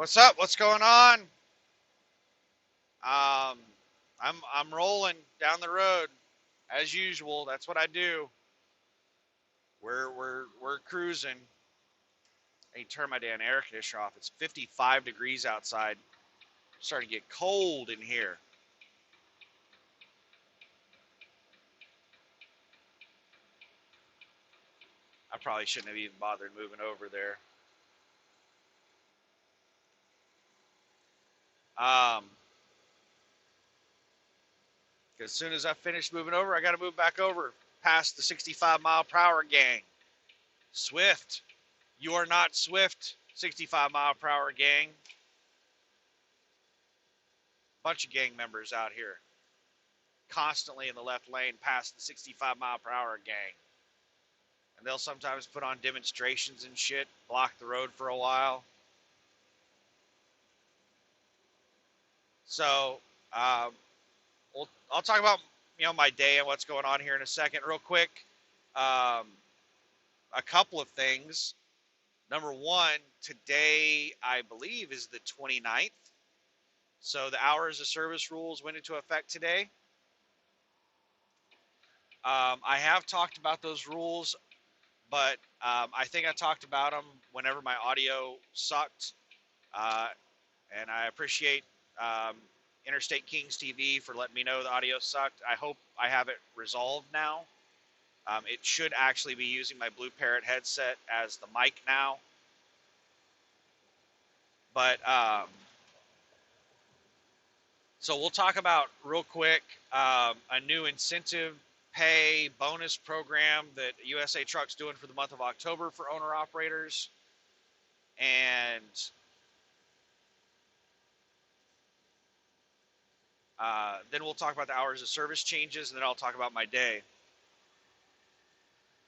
What's up? What's going on? Um, I'm rolling down the road as usual. That's what I do. We're cruising. I need to turn my damn air conditioner off. It's 55 degrees outside. It's starting to get cold in here. I probably shouldn't have even bothered moving over there. Um, as soon as I finish moving over, I got to move back over past the 65 mile per hour gang. Swift, you are not Swift. 65 mile per hour gang. Bunch of gang members out here, constantly in the left lane past the 65 mile per hour gang. And they'll sometimes put on demonstrations and shit, block the road for a while. So, um, I'll talk about my day and what's going on here in a second, real quick. Um, a couple of things. Number one, today I believe is the 29th. So the hours of service rules went into effect today. I have talked about those rules, but I think I talked about them whenever my audio sucked. Uh, and I appreciate um, Interstate Kings TV for letting me know the audio sucked. I hope I have it resolved now. It should actually be using my Blue Parrot headset as the mic now. But so we'll talk about real quick a new incentive pay bonus program that USA Truck's doing for the month of October for owner operators. And then we'll talk about the hours of service changes, and then I'll talk about my day.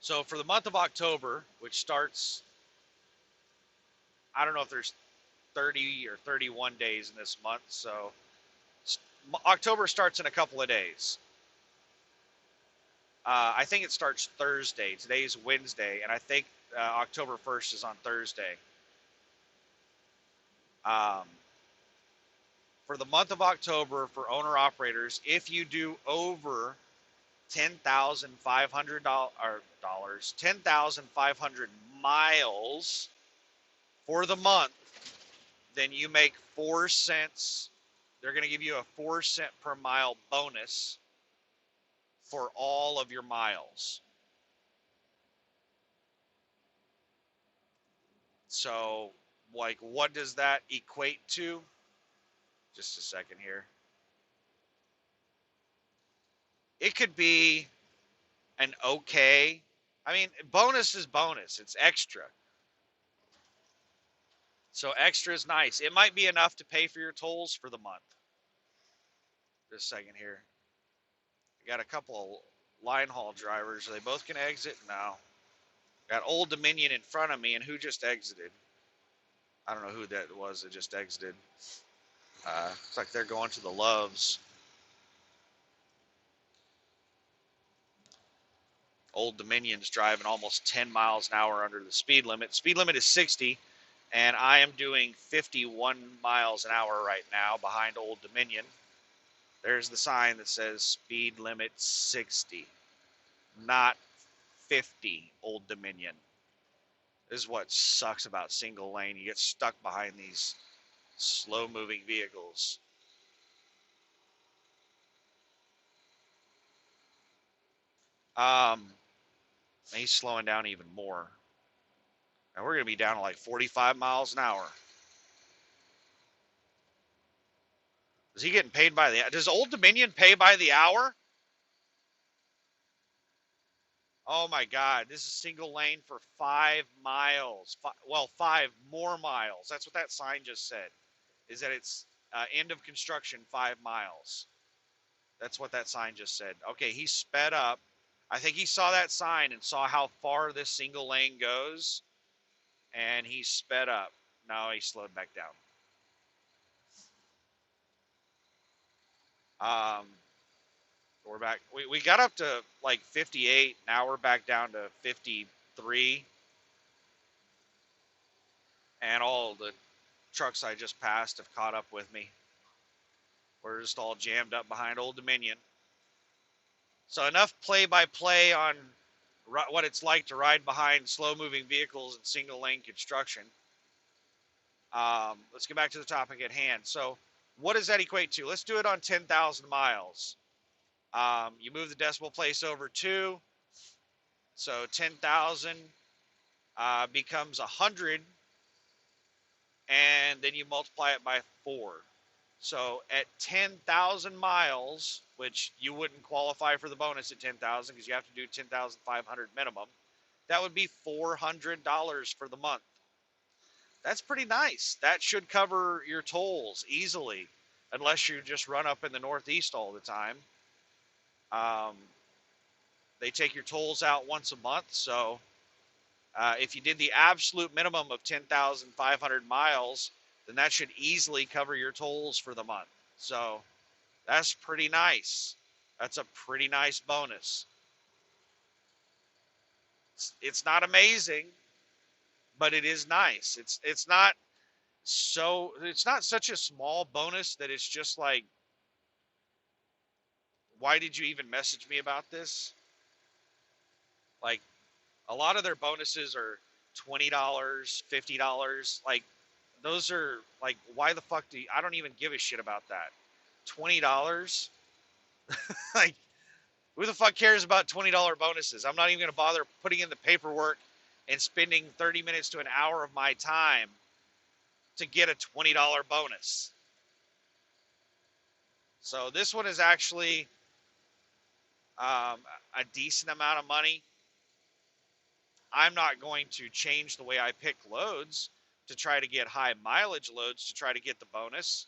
So for the month of October, which starts, I don't know if there's 30 or 31 days in this month. So October starts in a couple of days. I think it starts Thursday. Today's Wednesday, and I think October 1st is on Thursday. Um, for the month of October, for owner operators, if you do over $10,500 10,500 miles for the month, then you make 4 cents. They're going to give you a 4 cent per mile bonus for all of your miles. So, like, what does that equate to? Just a second here. It could be an okay. I mean, bonus is bonus. It's extra. So extra is nice. It might be enough to pay for your tolls for the month. Just a second here. I got a couple of line haul drivers. Are they both going to exit? No. Got Old Dominion in front of me, and who just exited? I don't know who that was that just exited. Looks like they're going to the Loves. Old Dominion's driving almost 10 miles an hour under the speed limit. Speed limit is 60, and I am doing 51 miles an hour right now behind Old Dominion. There's the sign that says speed limit 60, not 50, Old Dominion. This is what sucks about single lane. You get stuck behind these slow moving vehicles. Um, he's slowing down even more. And we're going to be down to like 45 miles an hour. Is he getting paid by the, does Old Dominion pay by the hour? Oh my God, this is single lane for 5 miles. Well, 5 more miles. That's what that sign just said, is that it's end of construction 5 miles. That's what that sign just said. Okay, he sped up. I think he saw that sign and saw how far this single lane goes, and he sped up. Now he slowed back down. Um, we're back. We got up to like 58. Now we're back down to 53. And all the trucks I just passed have caught up with me. We're just all jammed up behind Old Dominion. So enough play-by-play on what it's like to ride behind slow-moving vehicles in single-lane construction. Let's get back to the topic at hand. So what does that equate to? Let's do it on 10,000 miles. You move the decimal place over 2. So 10,000 becomes 100. And then you multiply it by 4. So at 10,000 miles, which you wouldn't qualify for the bonus at 10,000 because you have to do 10,500 minimum, that would be $400 for the month. That's pretty nice. That should cover your tolls easily, unless you just run up in the Northeast all the time. They take your tolls out once a month, so if you did the absolute minimum of 10,500 miles, then that should easily cover your tolls for the month. So that's pretty nice. That's a pretty nice bonus. It's not amazing, but it is nice. It's not such a small bonus that it's just like, why did you even message me about this? Like, a lot of their bonuses are $20, $50. Like, those are like, why the fuck I don't even give a shit about that. $20? Like, who the fuck cares about $20 bonuses? I'm not even going to bother putting in the paperwork and spending 30 minutes to an hour of my time to get a $20 bonus. So this one is actually a decent amount of money. I'm not going to change the way I pick loads to try to get high mileage loads to try to get the bonus.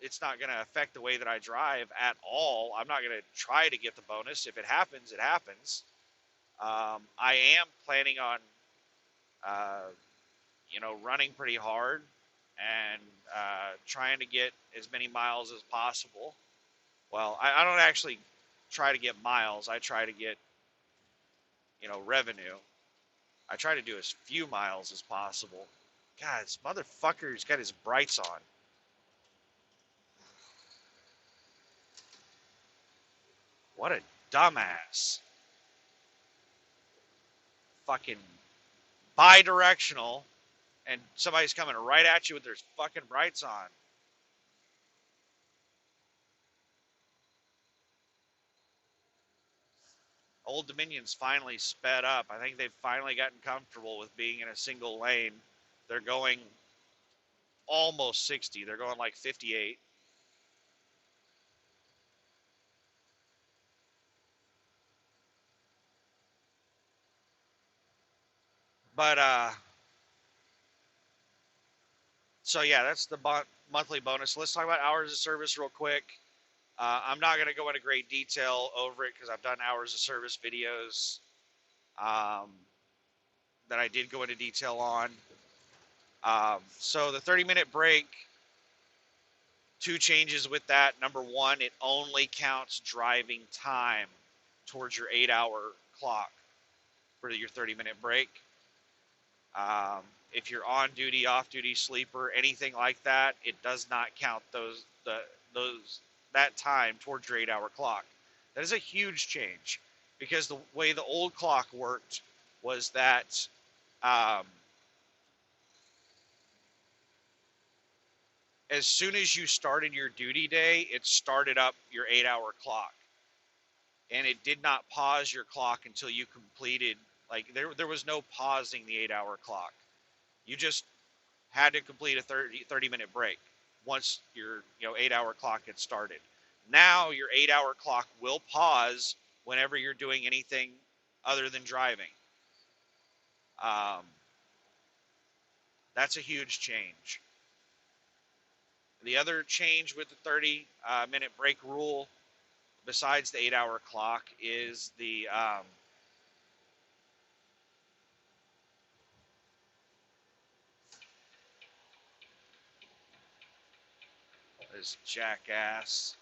It's not going to affect the way that I drive at all. I'm not going to try to get the bonus. If it happens, it happens. I am planning on, running pretty hard and trying to get as many miles as possible. Well, I don't actually try to get miles. I try to get, revenue. I try to do as few miles as possible. God, this motherfucker's got his brights on. What a dumbass. Fucking bi-directional, and somebody's coming right at you with their fucking brights on. Old Dominion's finally sped up. I think they've finally gotten comfortable with being in a single lane. They're going almost 60. They're going like 58. But, so yeah, that's the monthly bonus. Let's talk about hours of service real quick. I'm not going to go into great detail over it because I've done hours of service videos that I did go into detail on. So the 30-minute break, 2 changes with that. Number 1, it only counts driving time towards your 8-hour clock for your 30-minute break. If you're on duty, off duty, sleeper, anything like that, it does not count that time towards your 8-hour clock. That is a huge change because the way the old clock worked was that as soon as you started your duty day, it started up your 8-hour clock. And it did not pause your clock until you completed, like there was no pausing the 8-hour clock. You just had to complete a 30-minute break once your 8-hour clock had started. Now your 8-hour clock will pause whenever you're doing anything other than driving. That's a huge change. The other change with the 30-minute break rule, besides the 8-hour clock, is the this jackass.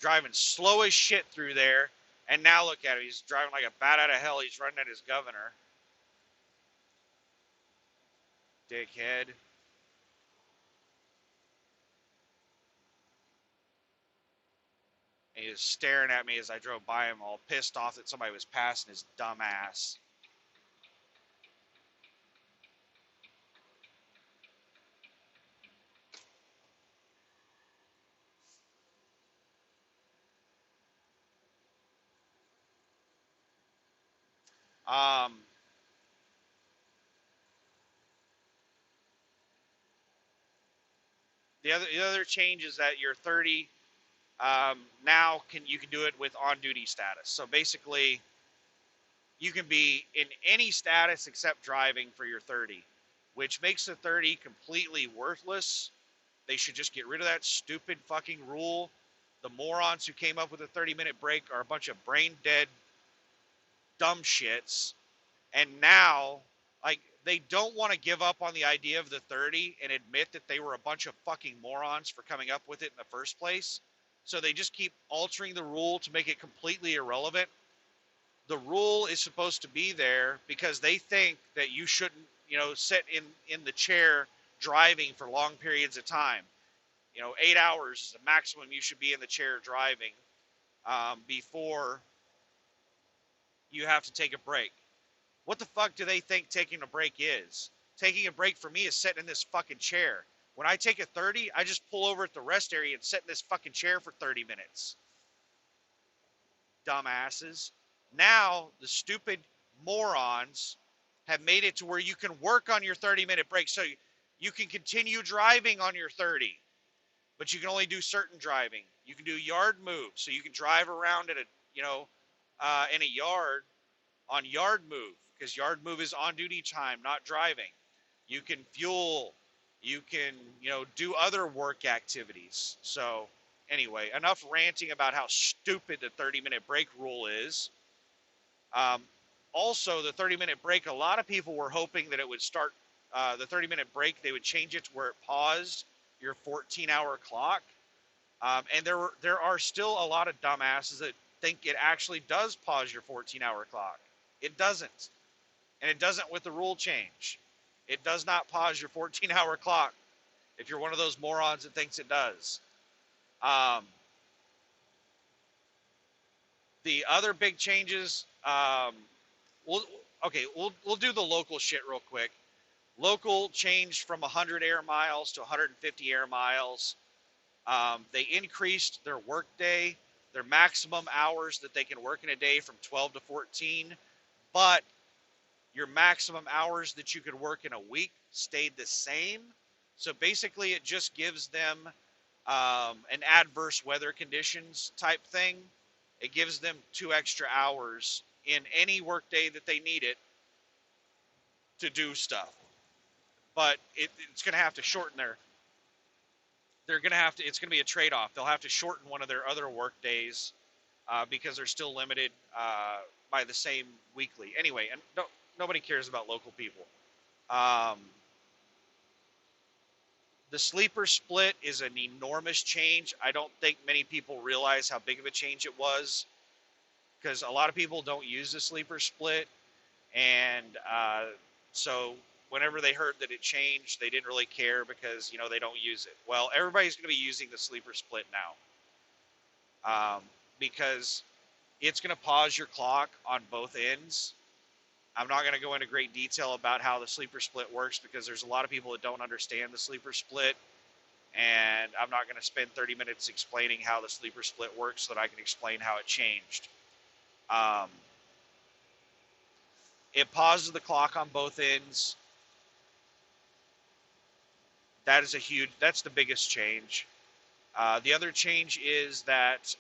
Driving slow as shit through there, And now look at him. He's driving like a bat out of hell. He's running at his governor. Dickhead. And he was staring at me as I drove by him, all pissed off that somebody was passing his dumb ass. Um, the other change is that your 30 now you can do it with on-duty status. So basically, you can be in any status except driving for your 30, which makes the 30 completely worthless. They should just get rid of that stupid fucking rule. The morons who came up with a 30-minute break are a bunch of brain-dead dumb shits. And now, like, they don't want to give up on the idea of the 30 and admit that they were a bunch of fucking morons for coming up with it in the first place. So they just keep altering the rule to make it completely irrelevant. The rule is supposed to be there because they think that you shouldn't, sit in the chair driving for long periods of time. 8 hours is the maximum you should be in the chair driving before you have to take a break. What the fuck do they think taking a break is? Taking a break for me is sitting in this fucking chair. When I take a 30, I just pull over at the rest area and sit in this fucking chair for 30 minutes. Dumbasses. Now, the stupid morons have made it to where you can work on your 30-minute break. So you can continue driving on your 30, but you can only do certain driving. You can do yard moves. So you can drive around at in a yard on yard move, because yard move is on duty time, not driving. You can fuel. You can, do other work activities. So anyway, enough ranting about how stupid the 30-minute break rule is. Also, the 30-minute break, a lot of people were hoping that it would start the 30-minute break. They would change it to where it paused your 14-hour clock. And there are still a lot of dumbasses that think it actually does pause your 14-hour clock. It doesn't. And it doesn't with the rule change. It does not pause your 14-hour clock if you're one of those morons that thinks it does. The other big changes, we'll do the local shit real quick. Local changed from 100 air miles to 150 air miles. They increased their work day, their maximum hours that they can work in a day from 12 to 14, but your maximum hours that you could work in a week stayed the same. So basically, it just gives them an adverse weather conditions type thing. It gives them 2 extra hours in any workday that they need it to do stuff. But it's going to have to shorten it's going to be a trade-off. They'll have to shorten one of their other work days because they're still limited by the same weekly. Anyway, and nobody cares about local people. The sleeper split is an enormous change. I don't think many people realize how big of a change it was, because a lot of people don't use the sleeper split. And so whenever they heard that it changed, they didn't really care because, they don't use it. Well, everybody's going to be using the sleeper split now because it's going to pause your clock on both ends. I'm not going to go into great detail about how the sleeper split works because there's a lot of people that don't understand the sleeper split, and I'm not going to spend 30 minutes explaining how the sleeper split works so that I can explain how it changed. It pauses the clock on both ends. That's the biggest change. The other change is that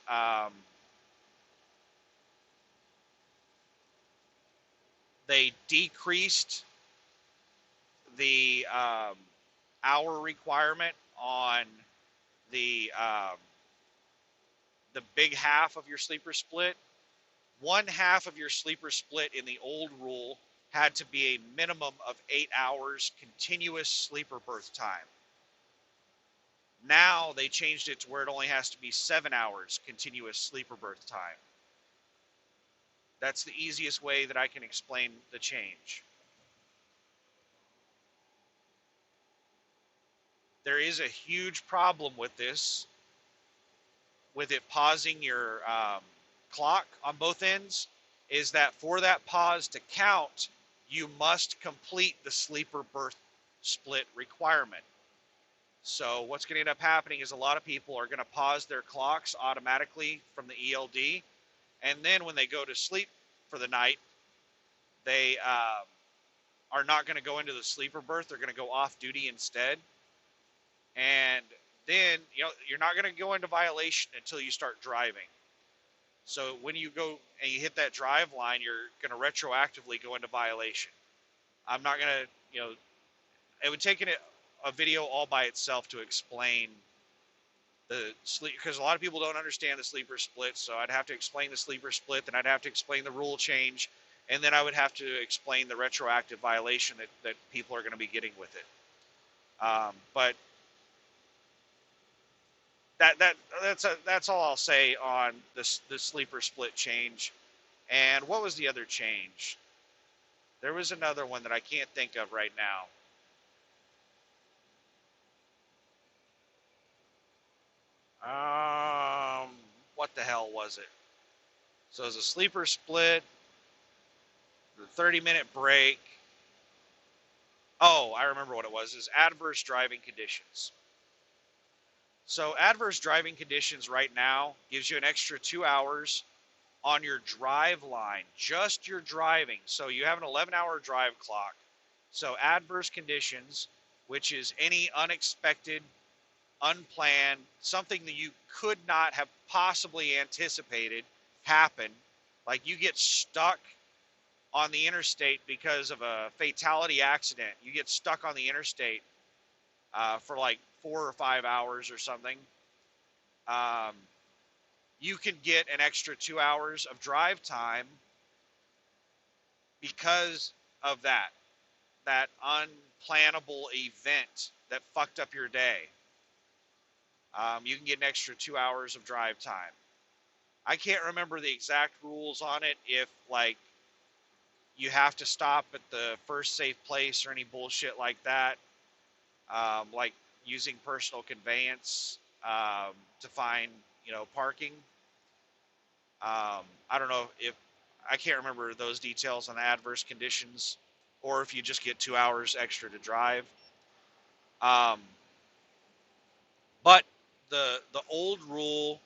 they decreased the hour requirement on the big half of your sleeper split. One half of your sleeper split in the old rule had to be a minimum of 8 hours continuous sleeper berth time. Now they changed it to where it only has to be 7 hours continuous sleeper berth time. That's the easiest way that I can explain the change. There is a huge problem with this, with it pausing your clock on both ends, is that for that pause to count, you must complete the sleeper berth split requirement. So what's going to end up happening is a lot of people are going to pause their clocks automatically from the ELD, and then when they go to sleep for the night, they are not going to go into the sleeper berth. They're going to go off duty instead, and then you're not going to go into violation until you start driving. So when you go and you hit that drive line, you're going to retroactively go into violation. I'm not going to, it would take a video all by itself to explain the sleep, because a lot of people don't understand the sleeper split. So I'd have to explain the sleeper split, then I'd have to explain the rule change, and then I would have to explain the retroactive violation that people are going to be getting with it. But that's all I'll say on the sleeper split change. And what was the other change? There was another one that I can't think of right now. What the hell was it? So it was a sleeper split, the 30-minute break. Oh, I remember what it was. Is adverse driving conditions. So adverse driving conditions right now gives you an extra 2 hours on your drive line, just your driving. So you have an 11-hour drive clock. So adverse conditions, which is any unexpected, unplanned, something that you could not have possibly anticipated happen. Like you get stuck on the interstate because of a fatality accident. You get stuck on the interstate for like 4 or 5 hours or something. You can get an extra 2 hours of drive time because of that unplannable event that fucked up your day. You can get an extra 2 hours of drive time. I can't remember the exact rules on it, if like you have to stop at the first safe place or any bullshit like that, like using personal conveyance to find parking. I don't know if I can't remember those details on the adverse conditions, or if you just get 2 hours extra to drive. But the old rule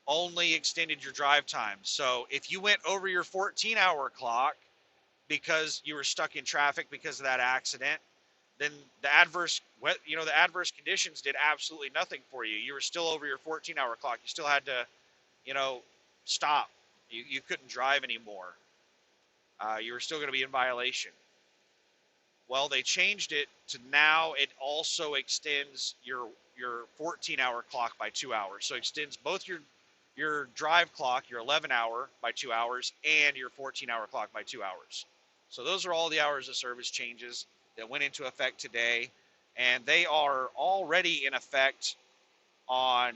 only extended your drive time. So if you went over your 14-hour clock because you were stuck in traffic because of that accident, then the adverse conditions did absolutely nothing for you. You were still over your 14-hour clock. You still had to, stop. You couldn't drive anymore. You were still going to be in violation. Well, they changed it to now it also extends your 14-hour clock by 2 hours. So it extends both your drive clock, your 11-hour by 2 hours, and your 14-hour clock by 2 hours. So those are all the hours of service changes that went into effect today, and they are already in effect on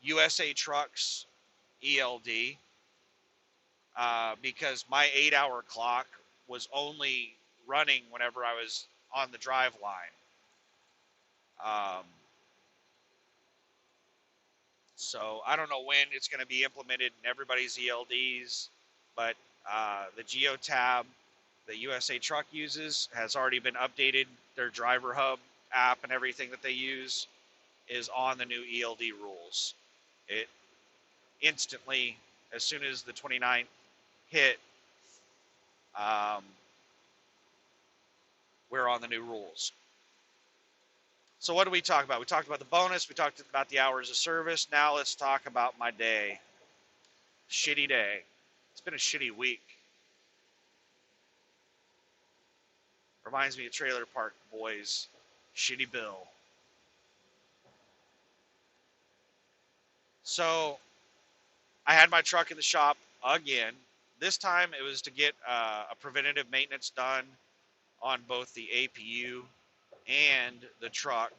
USA Trucks ELD, because my 8-hour clock was only running whenever I was on the drive line. So I don't know when it's going to be implemented in everybody's ELDs, but the GeoTab that USA Truck uses has already been updated. Their driver hub app and everything that they use is on the new ELD rules. It instantly, as soon as the 29th hit, we're on the new rules. So what do we talk about? We talked about the bonus. We talked about the hours of service. Now let's talk about my day. Shitty day. It's been a shitty week. Reminds me of Trailer Park Boys. Shitty Bill. So I had my truck in the shop again. This time it was to get a preventative maintenance done on both the APU and the truck.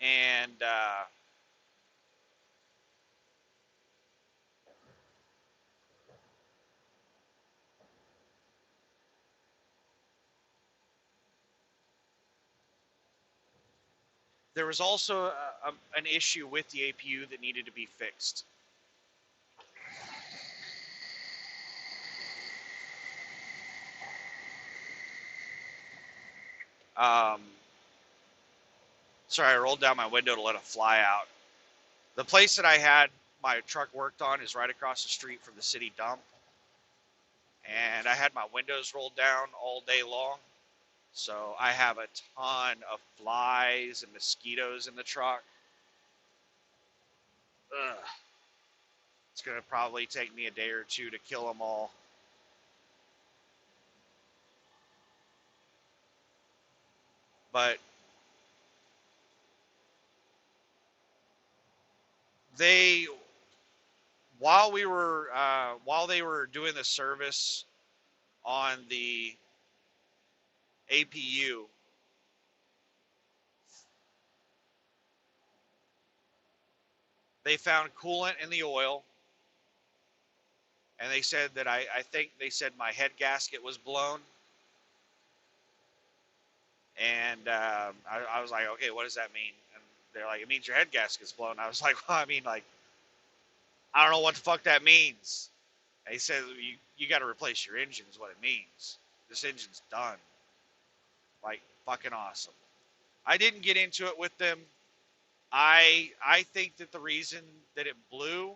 And there was also an issue with the APU that needed to be fixed. Um, sorry, I rolled down my window to let a fly out. The place that I had my truck worked on is right across the street from the city dump, and I had my windows rolled down all day long. So I have a ton of flies and mosquitoes in the truck. Ugh. It's going to probably take me a day or two to kill them all. But they, while they were doing the service on the APU, they found coolant in the oil, and they said that I think they said my head gasket was blown. And I was like, okay, what does that mean? And they're like, it means your head gasket's blown. I was like, well, I mean, like, I don't know what the fuck that means. And he said, you got to replace your engine is what it means. This engine's done. Like, fucking awesome. I didn't get into it with them. I think that the reason that it blew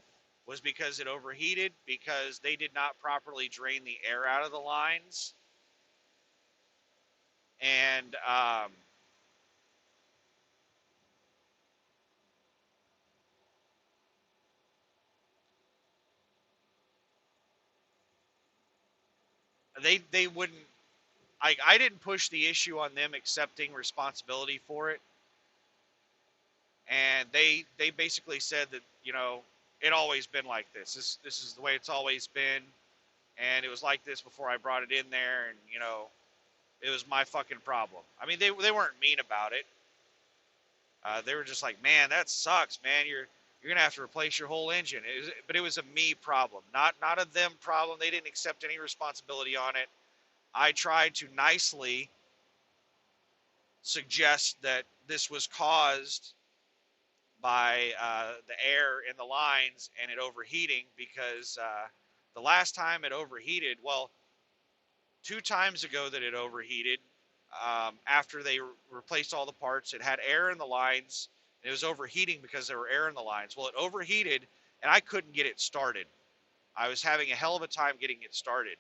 was because it overheated, because they did not properly drain the air out of the lines. And they wouldn't. I didn't push the issue on them accepting responsibility for it, and they basically said that, it always been like this. This is the way it's always been, and it was like this before I brought it in there, and it was my fucking problem. I mean, they weren't mean about it. They were just like, man, that sucks, man. You're gonna have to replace your whole engine. But it was a me problem, not a them problem. They didn't accept any responsibility on it. I tried to nicely suggest that this was caused by the air in the lines and it overheating, because the last time it overheated, well, 2 times ago that it overheated, after they replaced all the parts, it had air in the lines, and it was overheating because there were air in the lines. Well, it overheated, and I couldn't get it started. I was having a hell of a time getting it started.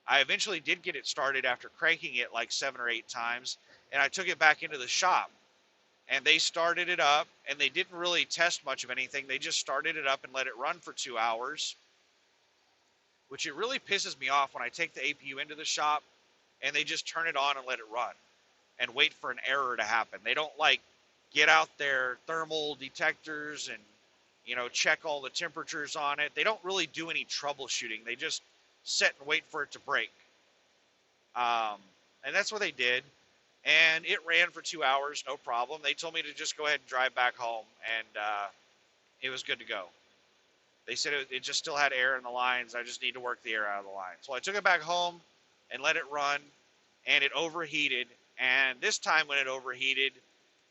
I eventually did get it started after cranking it like 7 or 8 times, and I took it back into the shop. And they started it up, and they didn't really test much of anything. They just started it up and let it run for 2 hours, which it really pisses me off when I take the APU into the shop and they just turn it on and let it run and wait for an error to happen. They don't like get out their thermal detectors and check all the temperatures on it. They don't really do any troubleshooting. They just sit and wait for it to break. And that's what they did. And it ran for 2 hours, no problem. They told me to just go ahead and drive back home, and it was good to go. They said it just still had air in the lines. I just need to work the air out of the lines. So I took it back home and let it run, and it overheated. And this time when it overheated,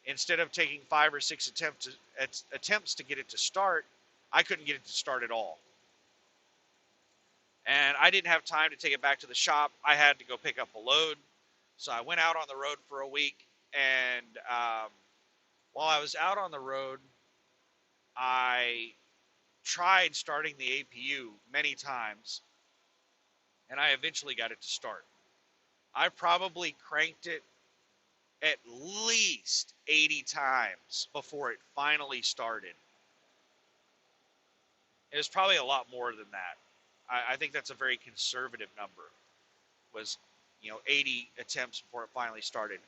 instead of taking 5 or 6 attempts to get it to start, I couldn't get it to start at all. And I didn't have time to take it back to the shop. I had to go pick up a load. So I went out on the road for a week, and while I was out on the road, I tried starting the APU many times, and I eventually got it to start. I probably cranked it at least 80 times before it finally started. It was probably a lot more than that. I think that's a very conservative number, was 80 attempts before it finally started.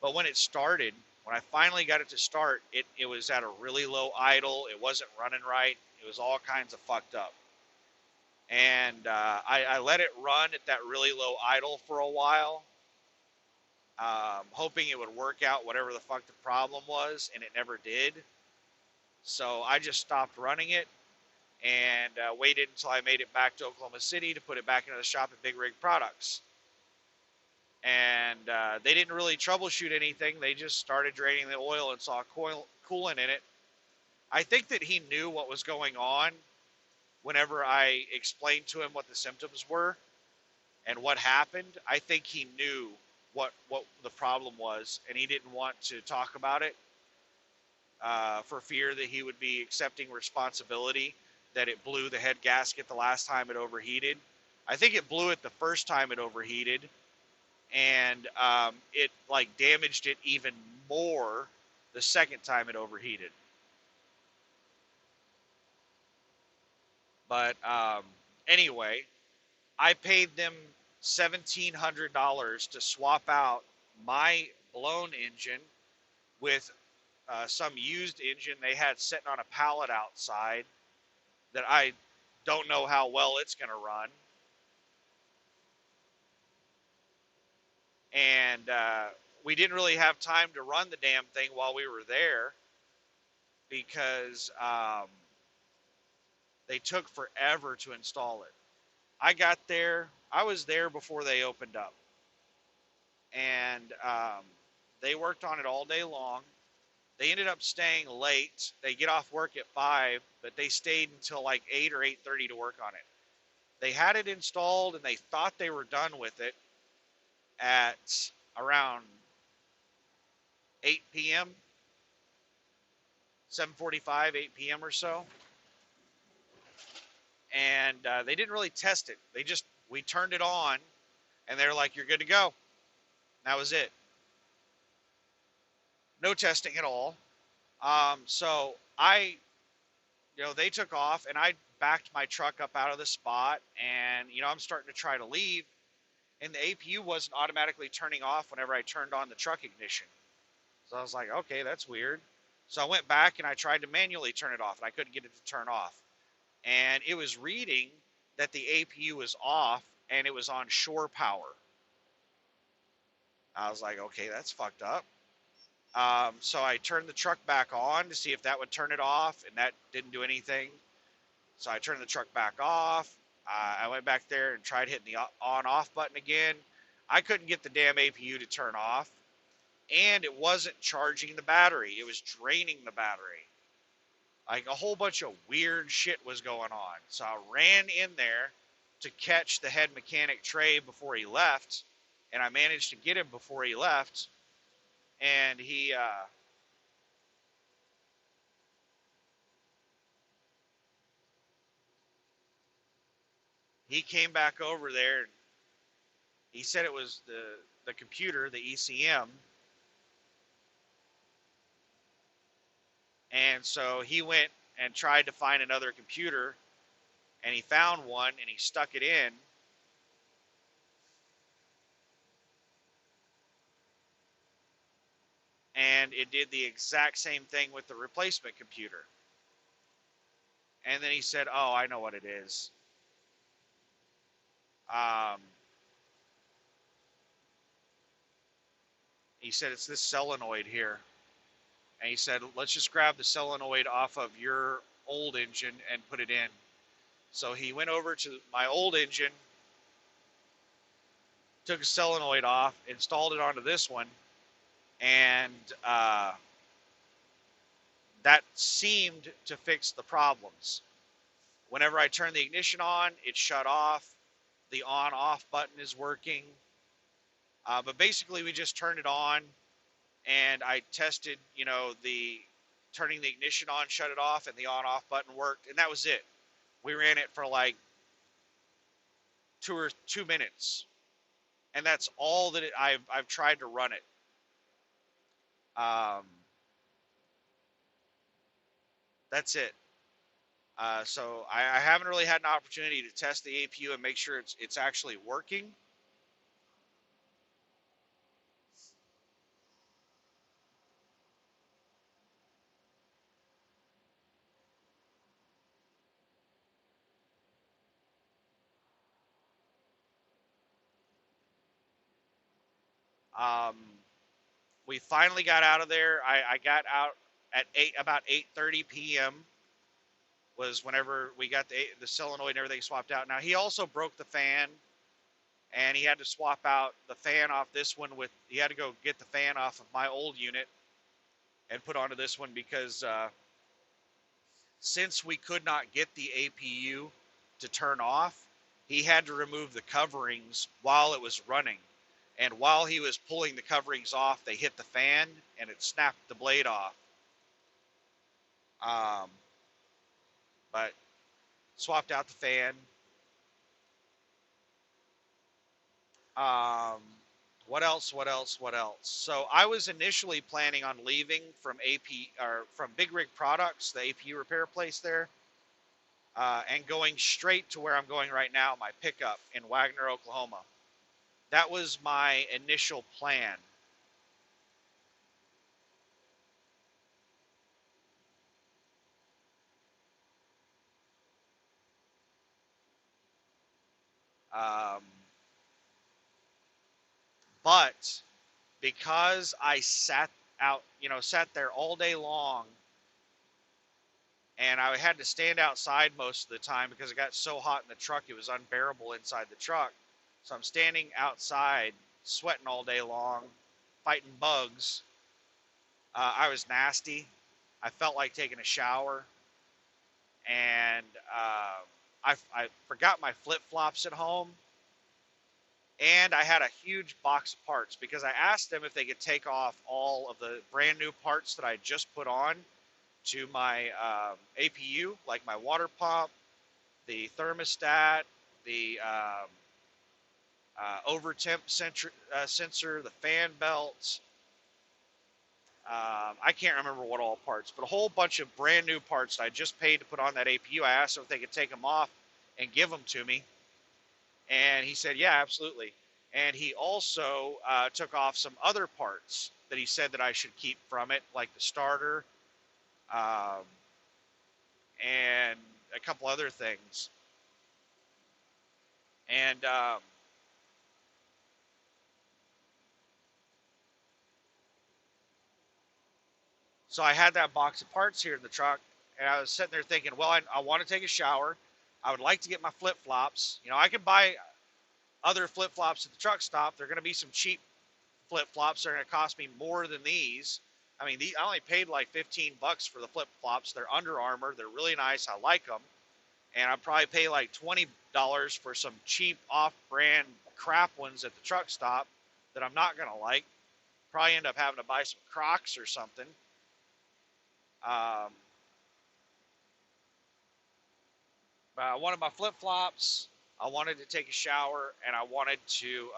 But when it started, when I finally got it to start, it was at a really low idle. It wasn't running right. It was all kinds of fucked up. And I let it run at that really low idle for a while. hoping it would work out whatever the fuck the problem was, and it never did. So I just stopped running it and waited until I made it back to Oklahoma City to put it back into the shop at Big Rig Products. And they didn't really troubleshoot anything. They just started draining the oil and saw coolant in it. I think that he knew what was going on whenever I explained to him what the symptoms were and what happened. I think he knew what the problem was, and he didn't want to talk about it for fear that he would be accepting responsibility that it blew the head gasket the last time it overheated. I think it blew it the first time it overheated, and it like damaged it even more the second time it overheated. But anyway, I paid them $1,700 to swap out my blown engine with some used engine they had sitting on a pallet outside that I don't know how well it's going to run. And we didn't really have time to run the damn thing while we were there because they took forever to install it. I was there before they opened up. And they worked on it all day long. They ended up staying late. They get off work at 5, but they stayed until like 8 or 8:30 to work on it. They had it installed and they thought they were done with it at around 8 p.m., 7:45, 8 p.m. or so. And they didn't really test it. We turned it on and they're like, you're good to go. That was it. No testing at all. So they took off and I backed my truck up out of the spot and, I'm starting to try to leave and the APU wasn't automatically turning off whenever I turned on the truck ignition. So I was like, okay, that's weird. So I went back and I tried to manually turn it off and I couldn't get it to turn off. And it was reading that the APU was off and it was on shore power. I was like, okay, that's fucked up. So I turned the truck back on to see if that would turn it off, and that didn't do anything. So I turned the truck back off. I went back there and tried hitting the on-off button again. I couldn't get the damn APU to turn off, and it wasn't charging the battery. It was draining the battery. Like a whole bunch of weird shit was going on. So I ran in there to catch the head mechanic Trey before he left, and I managed to get him before he left. And he came back over there and he said it was the computer, the ECM. And so he went and tried to find another computer and he found one and he stuck it in. And it did the exact same thing with the replacement computer. And then he said, oh, I know what it is. He said, it's this solenoid here. And he said, let's just grab the solenoid off of your old engine and put it in. So he went over to my old engine, took a solenoid off, installed it onto this one, and that seemed to fix the problems. Whenever I turned the ignition on, it shut off. The on-off button is working. But basically, we just turned it on, and I tested, the turning the ignition on, shut it off, and the on-off button worked, and that was it. We ran it for like 2 minutes, and that's all that I've tried to run it. That's it. So I haven't really had an opportunity to test the APU and make sure it's actually working. Um, we finally got out of there. I got out at about 8:30 p.m. was whenever we got the solenoid and everything swapped out. Now he also broke the fan, and he had to swap out the fan off this one with. He had to go get the fan off of my old unit and put onto this one because since we could not get the APU to turn off, he had to remove the coverings while it was running. And while he was pulling the coverings off, they hit the fan and it snapped the blade off. Um, but swapped out the fan. Um, what else? What else? What else? So I was initially planning on leaving from AP or from Big Rig Products, the APU repair place there, and going straight to where I'm going right now, my pickup in Wagner, Oklahoma. That was my initial plan. Um, but because I sat out, sat there all day long, and I had to stand outside most of the time because it got so hot in the truck, it was unbearable inside the truck. So I'm standing outside, sweating all day long, fighting bugs. I was nasty. I felt like taking a shower, and I forgot my flip flops at home, and I had a huge box of parts because I asked them if they could take off all of the brand new parts that I just put on to my APU, like my water pump, the thermostat, the over temp sensor, the fan belts. I can't remember what all parts, but a whole bunch of brand new parts that I just paid to put on that APU. I asked them if they could take them off and give them to me, and he said, "Yeah, absolutely." And he also took off some other parts that he said that I should keep from it, like the starter um, and a couple other things. And so I had that box of parts here in the truck, and I was sitting there thinking, well, I want to take a shower. I would like to get my flip flops. I can buy other flip flops at the truck stop. They're going to be some cheap flip flops. They're going to cost me more than these. I mean, I only paid like 15 bucks for the flip flops. They're Under Armour. They're really nice. I like them. And I'd probably pay like $20 for some cheap off-brand crap ones at the truck stop that I'm not going to like. Probably end up having to buy some Crocs or something. Um, but I wanted my flip flops. I wanted to take a shower, and I wanted to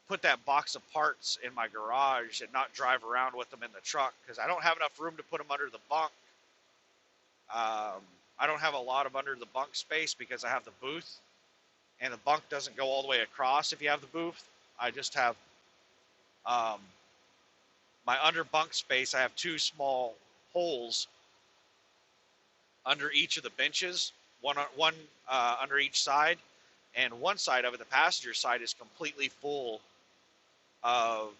put that box of parts in my garage and not drive around with them in the truck because I don't have enough room to put them under the bunk. Um, I don't have a lot of under the bunk space because I have the booth, and the bunk doesn't go all the way across if you have the booth. I just have um, my under bunk space. I have two small holes under each of the benches, one under each side, and one side of it, the passenger side, is completely full of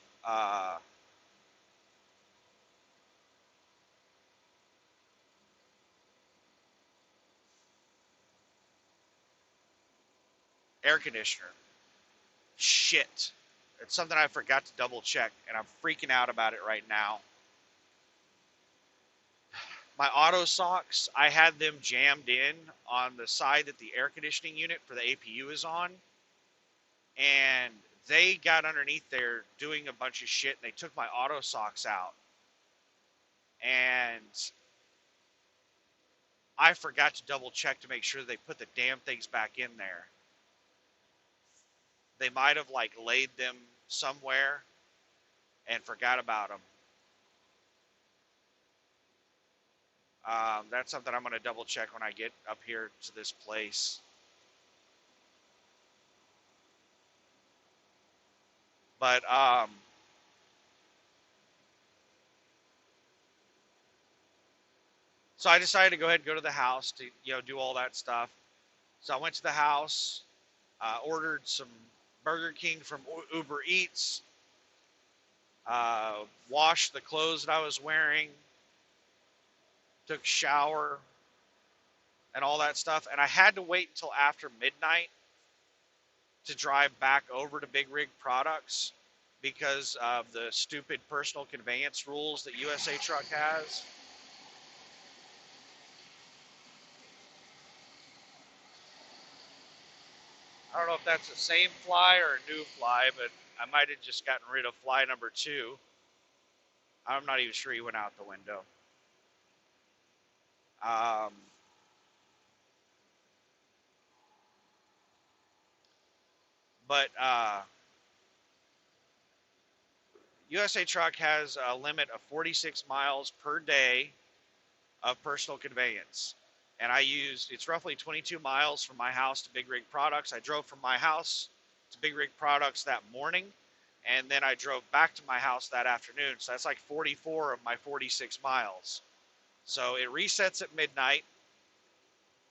air conditioner. Shit. It's something I forgot to double check, and I'm freaking out about it right now. My auto socks, I had them jammed in on the side that the air conditioning unit for the APU is on, and they got underneath there doing a bunch of shit, and they took my auto socks out. And I forgot to double check to make sure they put the damn things back in there. They might have like laid them somewhere and forgot about them. That's something I'm going to double check when I get up here to this place. But so I decided to go ahead and go to the house to do all that stuff. So I went to the house, ordered some Burger King from Uber Eats, washed the clothes that I was wearing, took a shower, and all that stuff. And I had to wait until after midnight to drive back over to Big Rig Products because of the stupid personal conveyance rules that USA Truck has. I don't know if that's the same fly or a new fly, but I might have just gotten rid of fly number 2. I'm not even sure he went out the window. Um, but USA Truck has a limit of 46 miles per day of personal conveyance. And it's roughly 22 miles from my house to Big Rig Products. I drove from my house to Big Rig Products that morning, and then I drove back to my house that afternoon. So that's like 44 of my 46 miles. So it resets at midnight,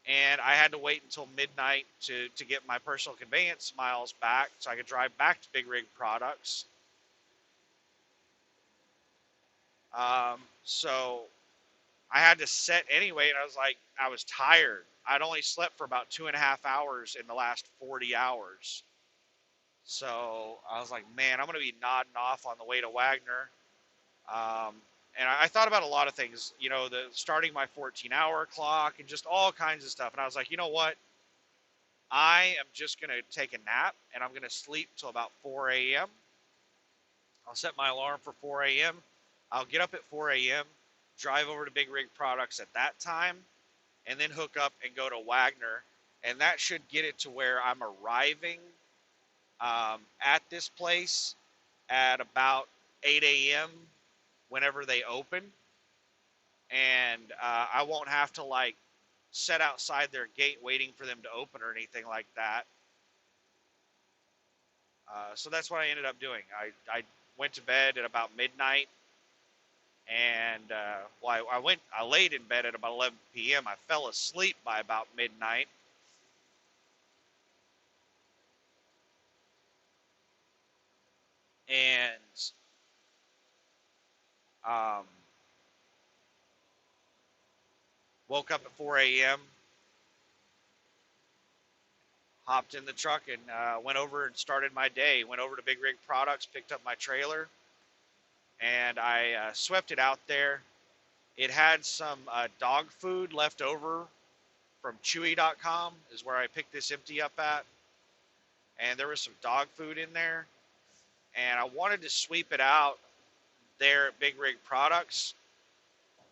and I had to wait until midnight to get my personal conveyance miles back so I could drive back to Big Rig Products. So I had to set anyway, and I was tired. I'd only slept for about 2.5 hours in the last 40 hours. So I was like, man, I'm going to be nodding off on the way to Wagner. Um, and I thought about a lot of things, the starting my 14-hour clock and just all kinds of stuff. And I was like, you know what? I am just going to take a nap, and I'm going to sleep till about 4 a.m. I'll set my alarm for 4 a.m. I'll get up at 4 a.m., drive over to Big Rig Products at that time, and then hook up and go to Wagner. And that should get it to where I'm arriving at this place at about 8 a.m. whenever they open. And I won't have to sit outside their gate waiting for them to open or anything like that. So that's what I ended up doing. I went to bed at about midnight, and I laid in bed at about 11 p.m. I fell asleep by about midnight. And um, woke up at 4 a.m., hopped in the truck, and went over and started my day. Went over to Big Rig Products, picked up my trailer, and I swept it out there. It had some dog food left over from Chewy.com, is where I picked this empty up at. And there was some dog food in there. And I wanted to sweep it out there at Big Rig Products,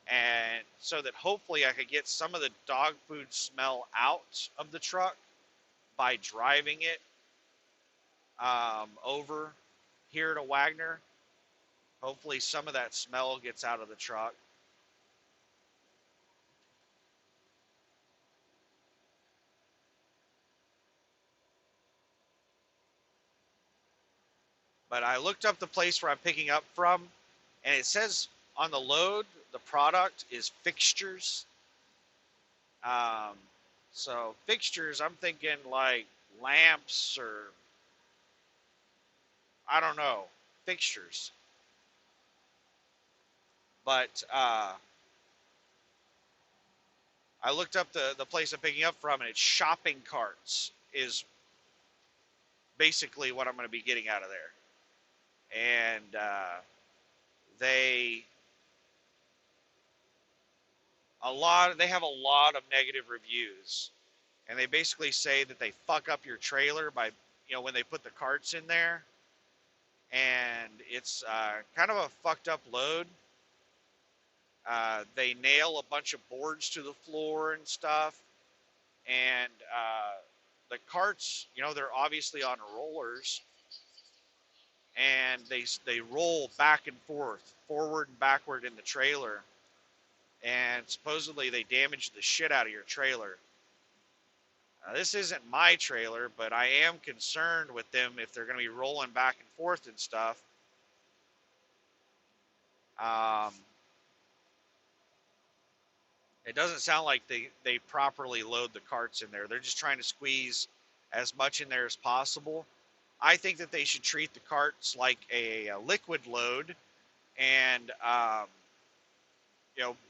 and so that hopefully I could get some of the dog food smell out of the truck by driving it over here to Wagner. Hopefully some of that smell gets out of the truck. But I looked up the place where I'm picking up from, and it says on the load the product is fixtures. Um, so fixtures, I'm thinking like lamps or I don't know, fixtures. But I looked up the place I'm picking up from, and it's shopping carts is basically what I'm going to be getting out of there. And they they have a lot of negative reviews, and they basically say that they fuck up your trailer by when they put the carts in there, and it's kind of a fucked up load. They nail a bunch of boards to the floor and stuff, and the carts, they're obviously on rollers, and they roll back and forth, forward and backward in the trailer, and supposedly they damage the shit out of your trailer. This isn't my trailer, but I am concerned with them if they're going to be rolling back and forth and stuff. It doesn't sound like they properly load the carts in there. They're just trying to squeeze as much in there as possible. I think that they should treat the carts like a liquid load and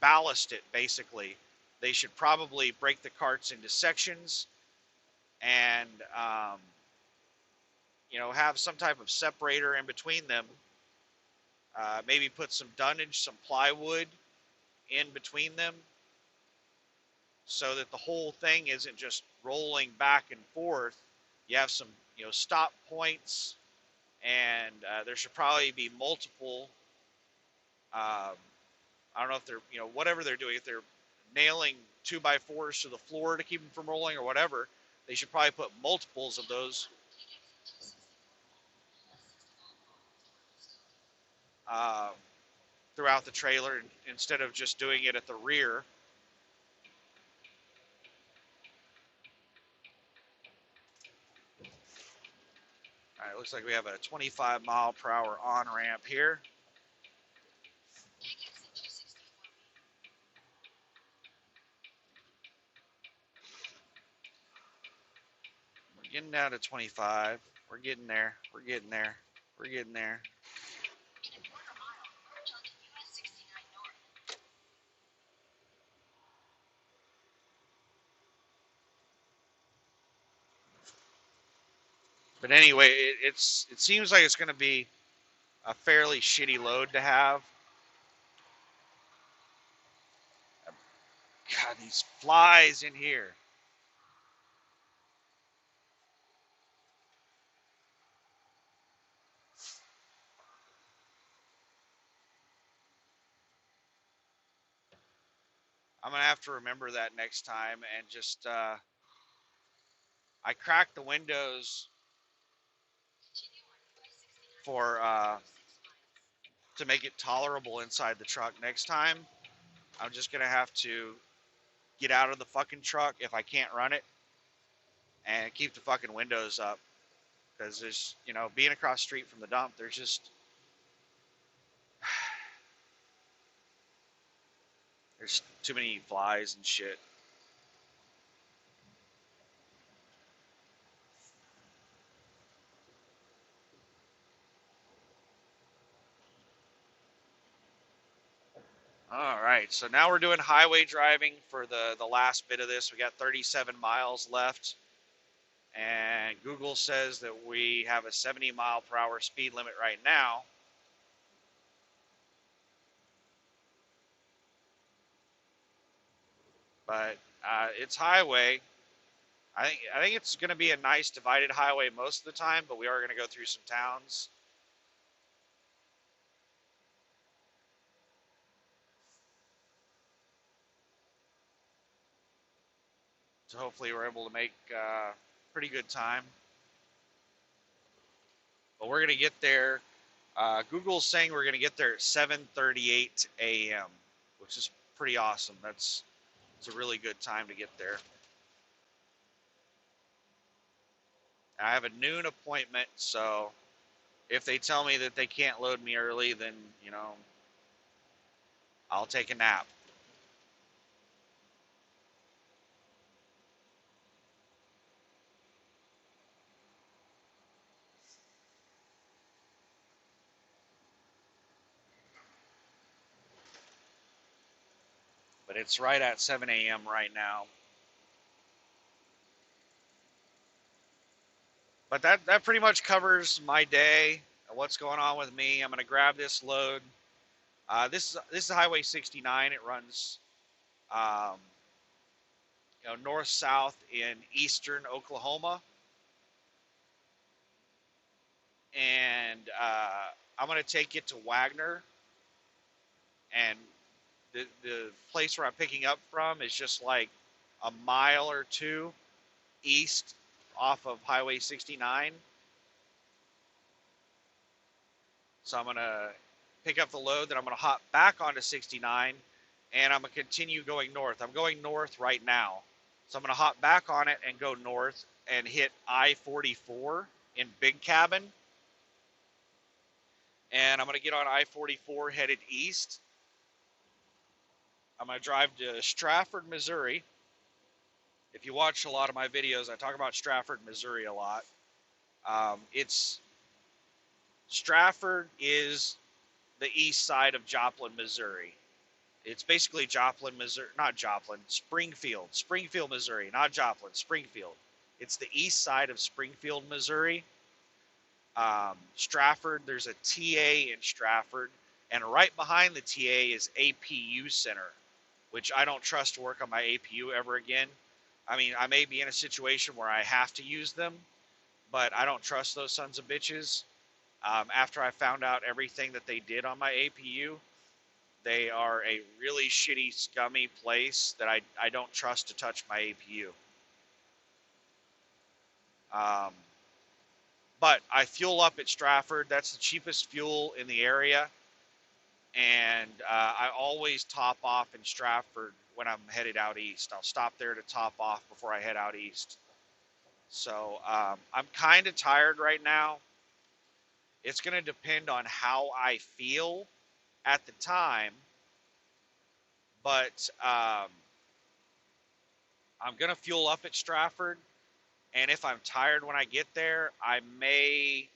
ballast it basically. They should probably break the carts into sections and have some type of separator in between them. Maybe put some dunnage, some plywood in between them so that the whole thing isn't just rolling back and forth. You have some, stop points, and there should probably be multiple. Um, I don't know if they're, whatever they're doing, if they're nailing 2x4s to the floor to keep them from rolling or whatever, they should probably put multiples of those uh, throughout the trailer instead of just doing it at the rear. All right, looks like we have a 25-mile-per-hour on-ramp here. We're getting down to 25. We're getting there. We're getting there. We're getting there. But anyway, it seems like it's going to be a fairly shitty load to have. God, these flies in here. I'm going to have to remember that next time and just, I cracked the windows for, to make it tolerable inside the truck. Next time, I'm just going to have to get out of the fucking truck if I can't run it and keep the fucking windows up. Because there's, being across the street from the dump, there's just, there's too many flies and shit. All right, so now we're doing highway driving for the last bit of this. We got 37 miles left, and Google says that we have a 70-mile-per-hour speed limit right now. But it's highway. I think it's going to be a nice divided highway most of the time, but we are going to go through some towns. So hopefully we're able to make pretty good time. But we're going to get there. Google's saying we're going to get there at 7:38 a.m., which is pretty awesome. It's a really good time to get there. I have a noon appointment, so if they tell me that they can't load me early, then, I'll take a nap. But it's right at 7 a.m. right now. But that pretty much covers my day, what's going on with me. I'm going to grab this load. This is Highway 69. It runs um, north-south in eastern Oklahoma. And I'm going to take it to Wagner. And the place where I'm picking up from is just like a mile or two east off of Highway 69. So I'm going to pick up the load, then I'm going to hop back onto 69, and I'm going to continue going north. I'm going north right now. So I'm going to hop back on it and go north and hit I-44 in Big Cabin. And I'm going to get on I-44 headed east. I'm going to drive to Strafford, Missouri. If you watch a lot of my videos, I talk about Strafford, Missouri a lot. It's Stratford is the east side of Joplin, Missouri. It's basically Joplin, Missouri, not Joplin, Springfield, Missouri, not Joplin, Springfield. It's the east side of Springfield, Missouri. Stratford, there's a TA in Stratford, and right behind the TA is APU Center, which I don't trust to work on my APU ever again. I mean, I may be in a situation where I have to use them, but I don't trust those sons of bitches. After I found out everything that they did on my APU, they are a really shitty, scummy place that I don't trust to touch my APU. Um, but I fuel up at Stratford. That's the cheapest fuel in the area. And I always top off in Stratford when I'm headed out east. I'll stop there to top off before I head out east. So I'm kind of tired right now. It's going to depend on how I feel at the time. But I'm going to fuel up at Stratford. And if I'm tired when I get there, I may,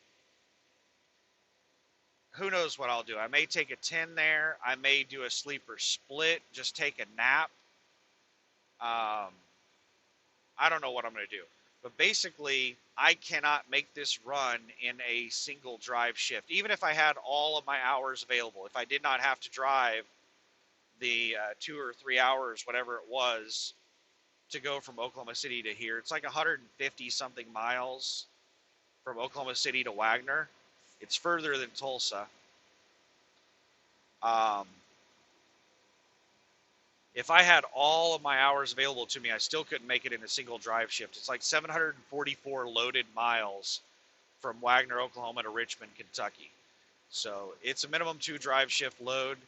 who knows what I'll do. I may take a 10 there. I may do a sleeper split, just take a nap. I don't know what I'm going to do. But basically, I cannot make this run in a single drive shift. Even if I had all of my hours available, if I did not have to drive the 2 or 3 hours, whatever it was, to go from Oklahoma City to here, it's like 150 something miles from Oklahoma City to Wagner. It's further than Tulsa. Um, if I had all of my hours available to me, I still couldn't make it in a single drive shift. It's like 744 loaded miles from Wagner, Oklahoma to Richmond, Kentucky. So it's a minimum 2 drive shift load.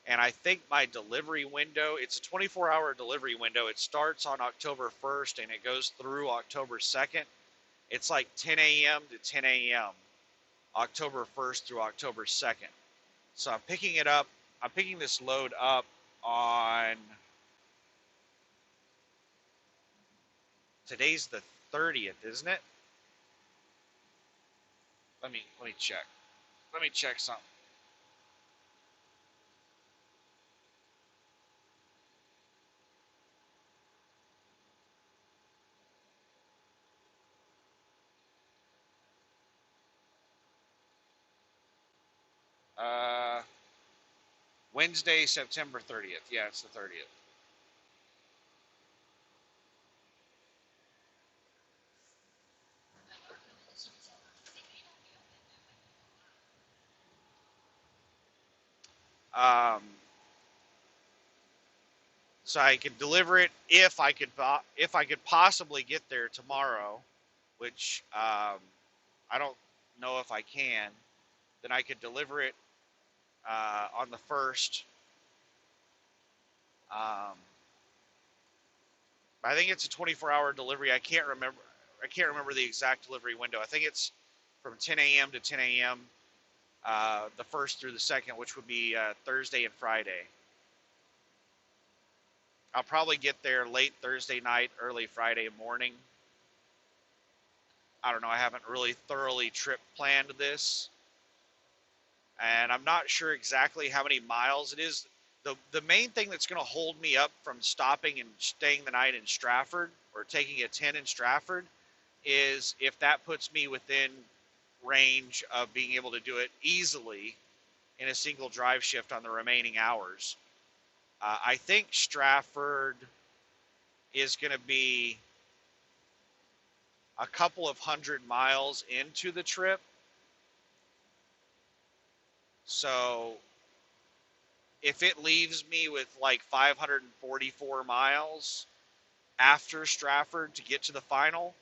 And I think my delivery window, it's a 24-hour delivery window. It starts on October 1st and it goes through October 2nd. It's like 10 a.m. to 10 a.m. October 1st through October 2nd. So I'm picking this load up on, today's the 30th, isn't it? Let me check. Let me check something. Uh, Wednesday, September 30th. Yeah, it's the 30th. Um, so I could deliver it if I could possibly get there tomorrow, which I don't know if I can. Then I could deliver it on the 1st. Um, I think it's a 24-hour delivery. I can't remember. I can't remember the exact delivery window. I think it's from 10 a.m. to 10 a.m. The 1st through the 2nd, which would be Thursday and Friday. I'll probably get there late Thursday night, early Friday morning. I don't know. I haven't really thoroughly trip planned this, and I'm not sure exactly how many miles it is. The main thing that's going to hold me up from stopping and staying the night in Stratford or taking a 10 in Stratford is if that puts me within range of being able to do it easily in a single drive shift on the remaining hours. I think Stratford is going to be a couple of 100 miles into the trip. So if it leaves me with like 544 miles after Stratford to get to the final,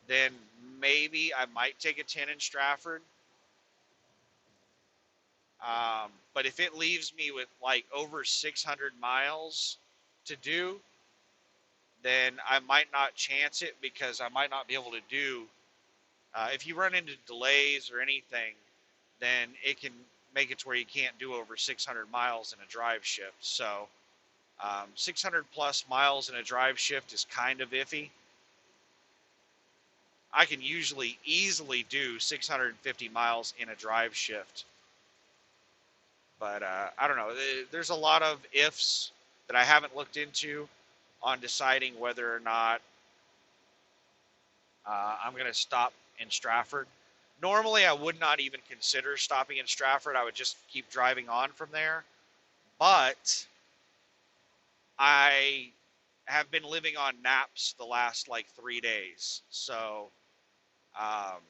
then maybe I might take a 10 in Stratford. But if it leaves me with like over 600 miles to do, then I might not chance it because I might not be able to do. If you run into delays or anything, then it can make it to where you can't do over 600 miles in a drive shift. So 600 plus miles in a drive shift is kind of iffy. I can usually easily do 650 miles in a drive shift. But I don't know. There's a lot of ifs that I haven't looked into on deciding whether or not I'm going to stop in Stratford. Normally, I would not even consider stopping in Stratford. I would just keep driving on from there. But I have been living on naps the last like 3 days. So um,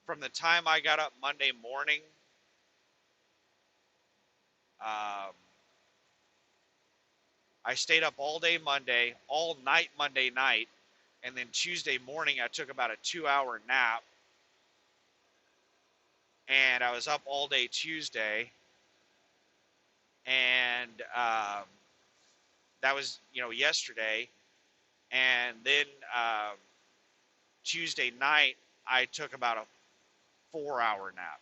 from the time I got up Monday morning, um, I stayed up all day Monday, all night Monday night, and then Tuesday morning I took about a 2 hour nap, and I was up all day Tuesday, and that was yesterday, and then Tuesday night I took about a 4 hour nap.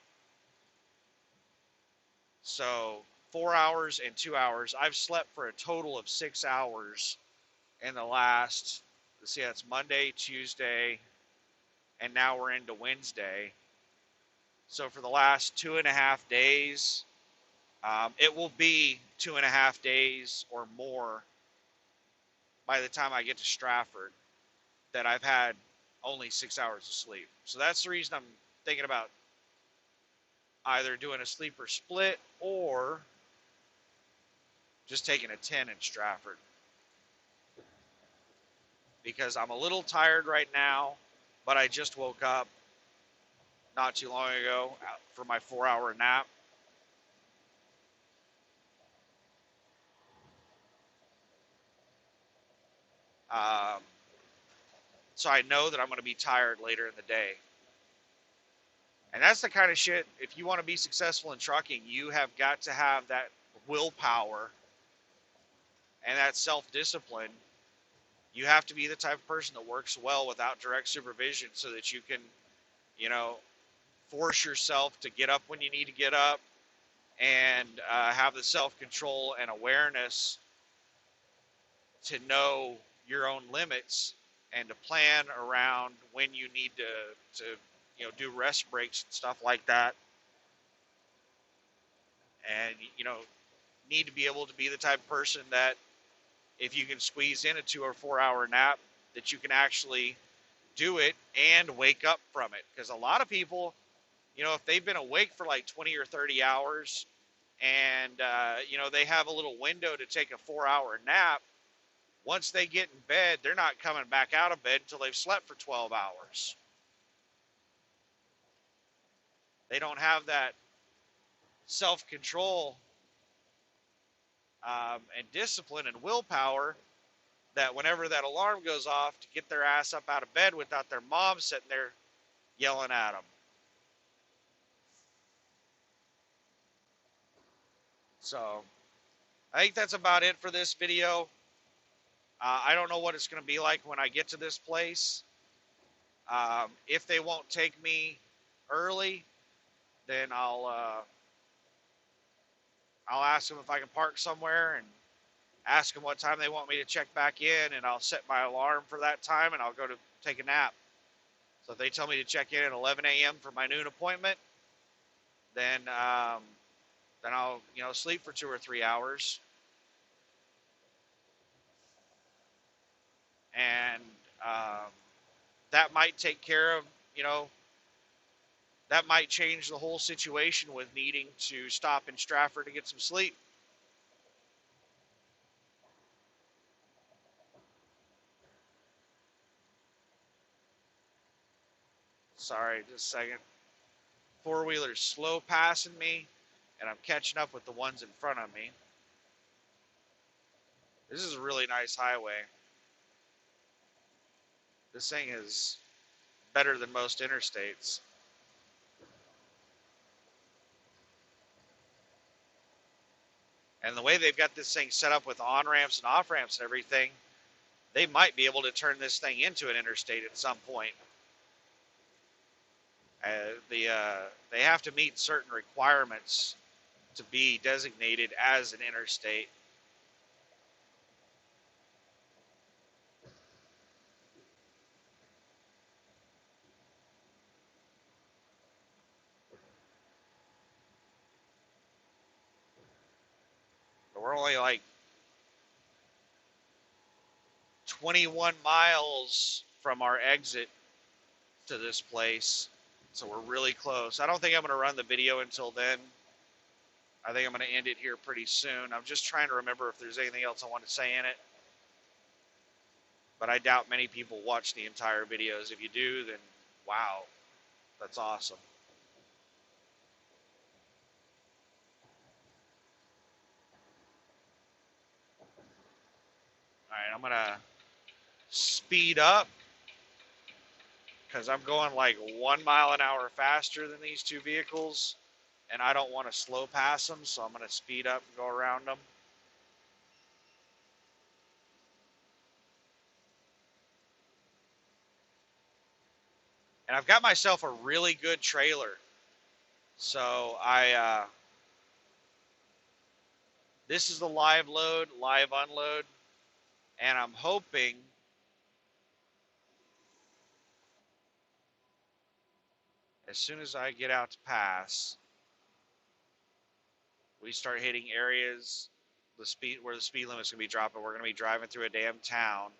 So 4 hours and 2 hours. I've slept for a total of 6 hours in the last, let's see, that's Monday, Tuesday, and now we're into Wednesday. So for the last 2.5 days, it will be 2.5 days or more by the time I get to Stratford that I've had only 6 hours of sleep. So that's the reason I'm thinking about either doing a sleeper split or just taking a 10 in Stratford. Because I'm a little tired right now, but I just woke up not too long ago for my 4 hour nap. Um, so I know that I'm going to be tired later in the day. And that's the kind of shit, if you want to be successful in trucking, you have got to have that willpower and that self-discipline. You have to be the type of person that works well without direct supervision so that you can, you know, force yourself to get up when you need to get up and have the self-control and awareness to know your own limits and to plan around when you need to do rest breaks and stuff like that. And, need to be able to be the type of person that if you can squeeze in a 2 or 4 hour nap, that you can actually do it and wake up from it. Because a lot of people, if they've been awake for like 20 or 30 hours and, they have a little window to take a 4 hour nap, once they get in bed, they're not coming back out of bed until they've slept for 12 hours. They don't have that self-control and discipline and willpower that whenever that alarm goes off to get their ass up out of bed without their mom sitting there yelling at them. So I think that's about it for this video. I don't know what it's going to be like when I get to this place. If they won't take me early, then I'll ask them if I can park somewhere and ask them what time they want me to check back in, and I'll set my alarm for that time, and I'll go to take a nap. So if they tell me to check in at 11 a.m. for my noon appointment, then I'll sleep for 2 or 3 hours, and that might take care of that might change the whole situation with needing to stop in Stratford to get some sleep. Sorry, just a second. Four-wheeler's slow passing me, and I'm catching up with the ones in front of me. This is a really nice highway. This thing is better than most interstates. And the way they've got this thing set up with on-ramps and off-ramps and everything, they might be able to turn this thing into an interstate at some point. They have to meet certain requirements to be designated as an interstate. only like 21 miles from our exit to this place. So we're really close. I don't think I'm going to run the video until then. I think I'm going to end it here pretty soon. I'm just trying to remember if there's anything else I want to say in it. But I doubt many people watch the entire videos. If you do, then wow, that's awesome. All right, I'm going to speed up because I'm going like 1 mile an hour faster than these two vehicles. And I don't want to slow pass them, so I'm going to speed up and go around them. And I've got myself a really good trailer. So this is the live load, live unload. And I'm hoping as soon as I get out to pass, we start hitting areas where the speed limit's gonna be dropping. We're gonna be driving through a damn town.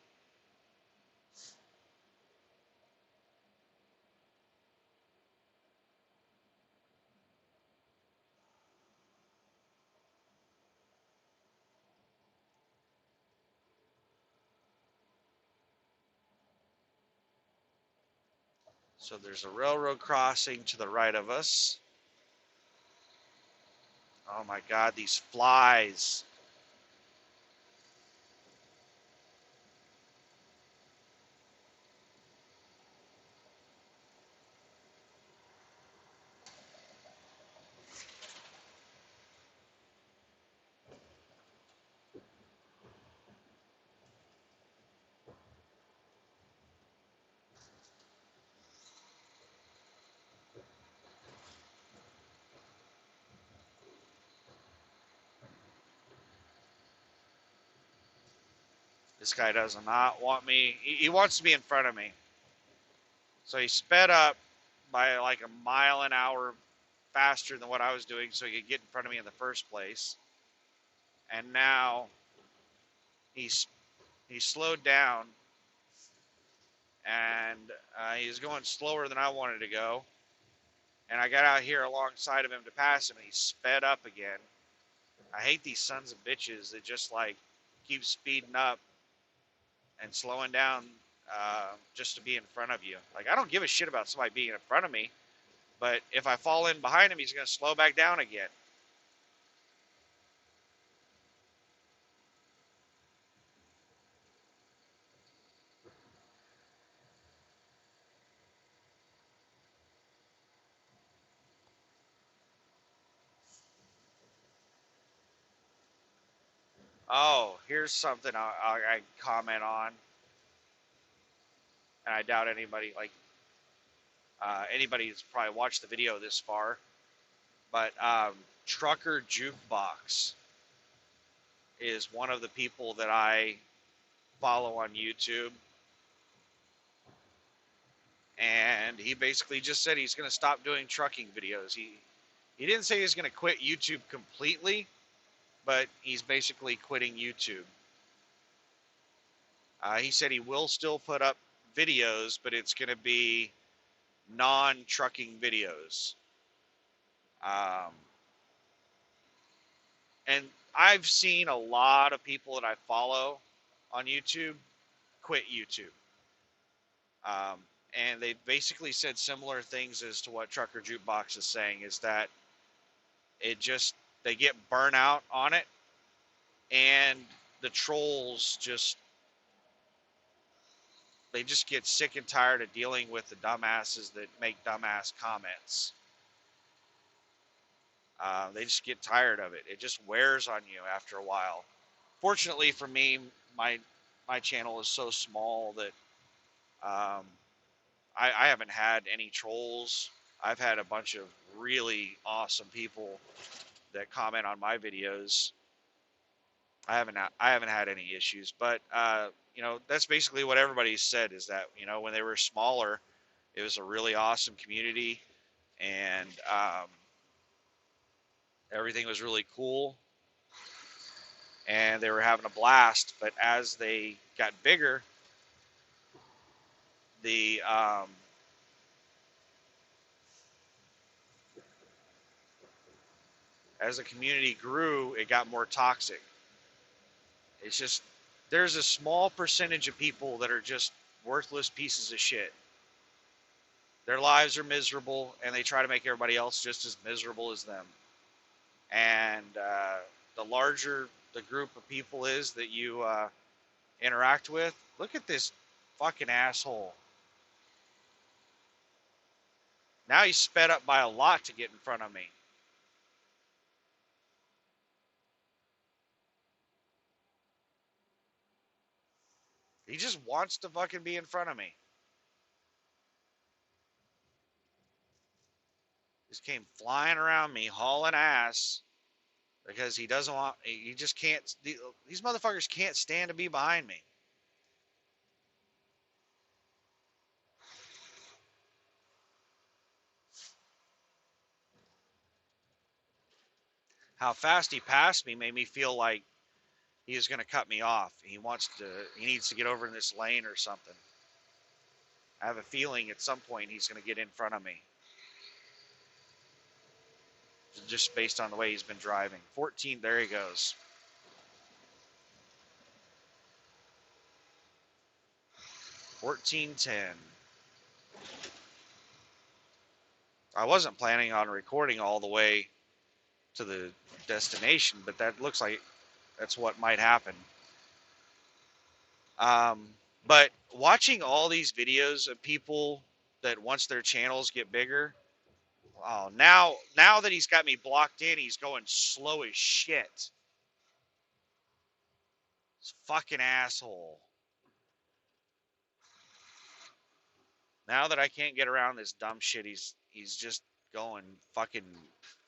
So there's a railroad crossing to the right of us. Oh my God, these flies. This guy does not want me. He wants to be in front of me. So he sped up by like a mile an hour faster than what I was doing so he could get in front of me in the first place. And now he's slowed down and he's going slower than I wanted to go. And I got out here alongside of him to pass him and he sped up again. I hate these sons of bitches that just like keep speeding up and slowing down just to be in front of you. Like, I don't give a shit about somebody being in front of me, but if I fall in behind him, he's going to slow back down again. Oh, here's something I comment on, and I doubt anybody who's probably watched the video this far, but Trucker Jukebox is one of the people that I follow on YouTube, and he basically just said he's going to stop doing trucking videos. He didn't say he's going to quit YouTube completely, but he's basically quitting YouTube. He said he will still put up videos, but it's going to be non-trucking videos. And I've seen a lot of people that I follow on YouTube quit YouTube. And they basically said similar things as to what Trucker Jukebox is saying, is that they get burnout on it, and the trolls they just get sick and tired of dealing with the dumbasses that make dumbass comments. They just get tired of it. It just wears on you after a while. Fortunately for me, my channel is so small that I haven't had any trolls. I've had a bunch of really awesome people that comment on my videos. I haven't had any issues, but that's basically what everybody said, is that when they were smaller, it was a really awesome community, and everything was really cool. and they were having a blast. But as they got bigger, the as the community grew, it got more toxic. It's just there's a small percentage of people that are just worthless pieces of shit. Their lives are miserable, and they try to make everybody else just as miserable as them. And the larger the group of people is that you interact with, look at this fucking asshole. Now he's sped up by a lot to get in front of me. He just wants to fucking be in front of me. Just came flying around me, hauling ass, because he doesn't want, he just can't, these motherfuckers can't stand to be behind me. How fast he passed me made me feel like he is going to cut me off. He needs to get over in this lane or something. I have a feeling at some point he's going to get in front of me. Just based on the way he's been driving. 14, there he goes. 1410. I wasn't planning on recording all the way to the destination, but that looks like that's what might happen. But watching all these videos of people that once their channels get bigger, oh, now that he's got me blocked in, he's going slow as shit. This fucking asshole. Now that I can't get around this dumb shit, he's just going fucking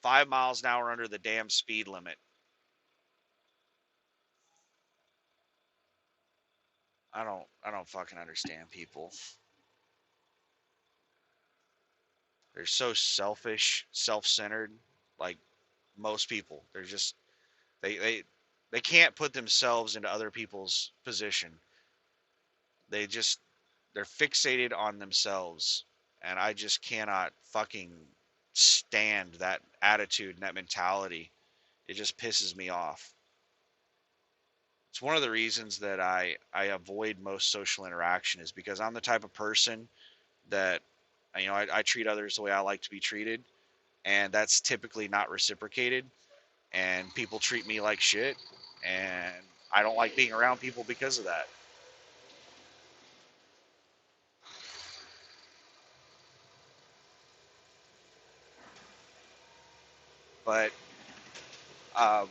5 miles an hour under the damn speed limit. I don't fucking understand people. They're so selfish, self-centered, like most people. They're just they can't put themselves into other people's position. They're fixated on themselves, and I just cannot fucking stand that attitude and that mentality. It just pisses me off. It's one of the reasons that I avoid most social interaction, is because I'm the type of person that I treat others the way I like to be treated, and that's typically not reciprocated, and people treat me like shit, and I don't like being around people because of that. But um,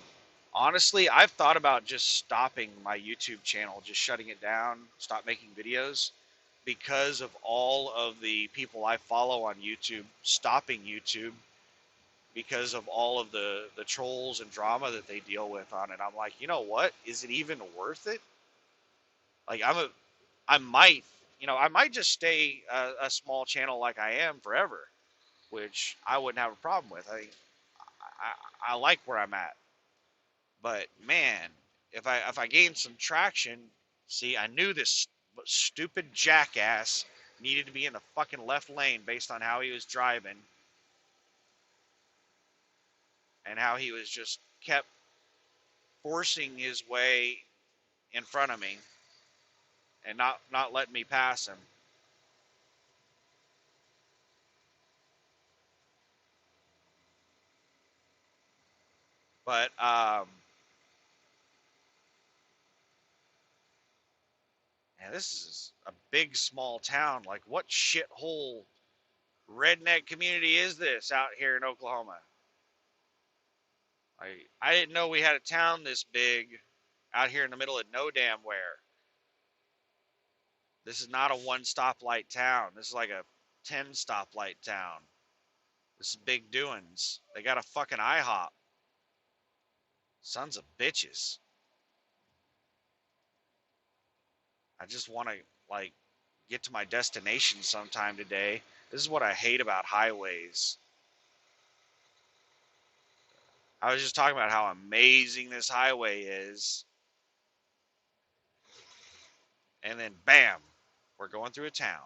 honestly, I've thought about just stopping my YouTube channel, just shutting it down, stop making videos, because of all of the people I follow on YouTube stopping YouTube because of all of the trolls and drama that they deal with on it. I'm like, you know what? Is it even worth it? Like I might, I might just stay a small channel like I am forever, which I wouldn't have a problem with. I like where I'm at, but man, if I gain some traction, see, I knew this stupid jackass needed to be in the fucking left lane based on how he was driving and how he was just kept forcing his way in front of me and not letting me pass him. But man, this is a big small town. Like, what shithole redneck community is this out here in Oklahoma? I didn't know we had a town this big out here in the middle of no damn where. This is not a one stoplight town. This is like a 10 stoplight town. This is big doings. They got a fucking IHOP. Sons of bitches. I just want to, like, get to my destination sometime today. This is what I hate about highways. I was just talking about how amazing this highway is. And then, bam, we're going through a town.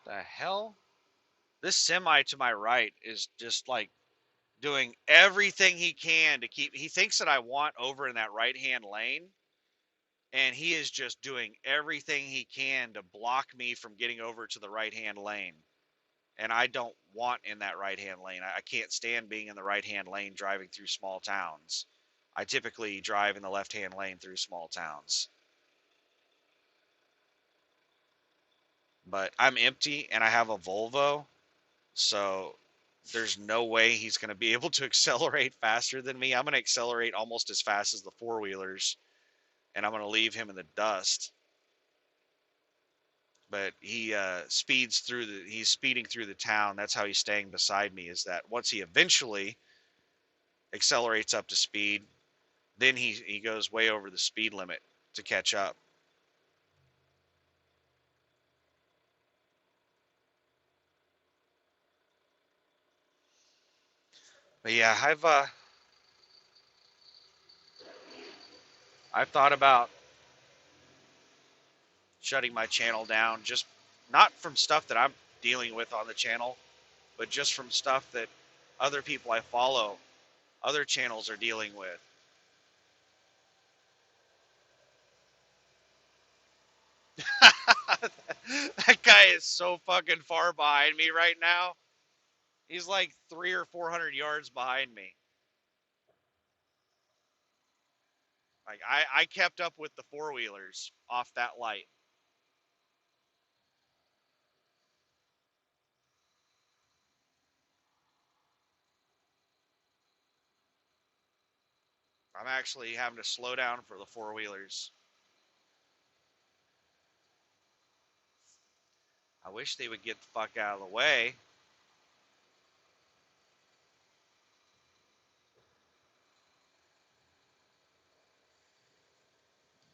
The hell? This semi to my right is just like doing everything he can to keep. He thinks that I want over in that right hand lane, and he is just doing everything he can to block me from getting over to the right hand lane. And I don't want in that right hand lane. I can't stand being in the right hand lane driving through small towns. I typically drive in the left hand lane through small towns. But I'm empty and I have a Volvo, so there's no way he's going to be able to accelerate faster than me. I'm going to accelerate almost as fast as the four wheelers, and I'm going to leave him in the dust. But he speeds through the. He's speeding through the town. That's how he's staying beside me. Is that once he eventually accelerates up to speed, then he goes way over the speed limit to catch up. But yeah, I've thought about shutting my channel down, just not from stuff that I'm dealing with on the channel, but just from stuff that other people I follow, other channels are dealing with. That guy is so fucking far behind me right now. He's like 300 or 400 yards behind me. Like I kept up with the four wheelers off that light. I'm actually having to slow down for the four wheelers. I wish they would get the fuck out of the way.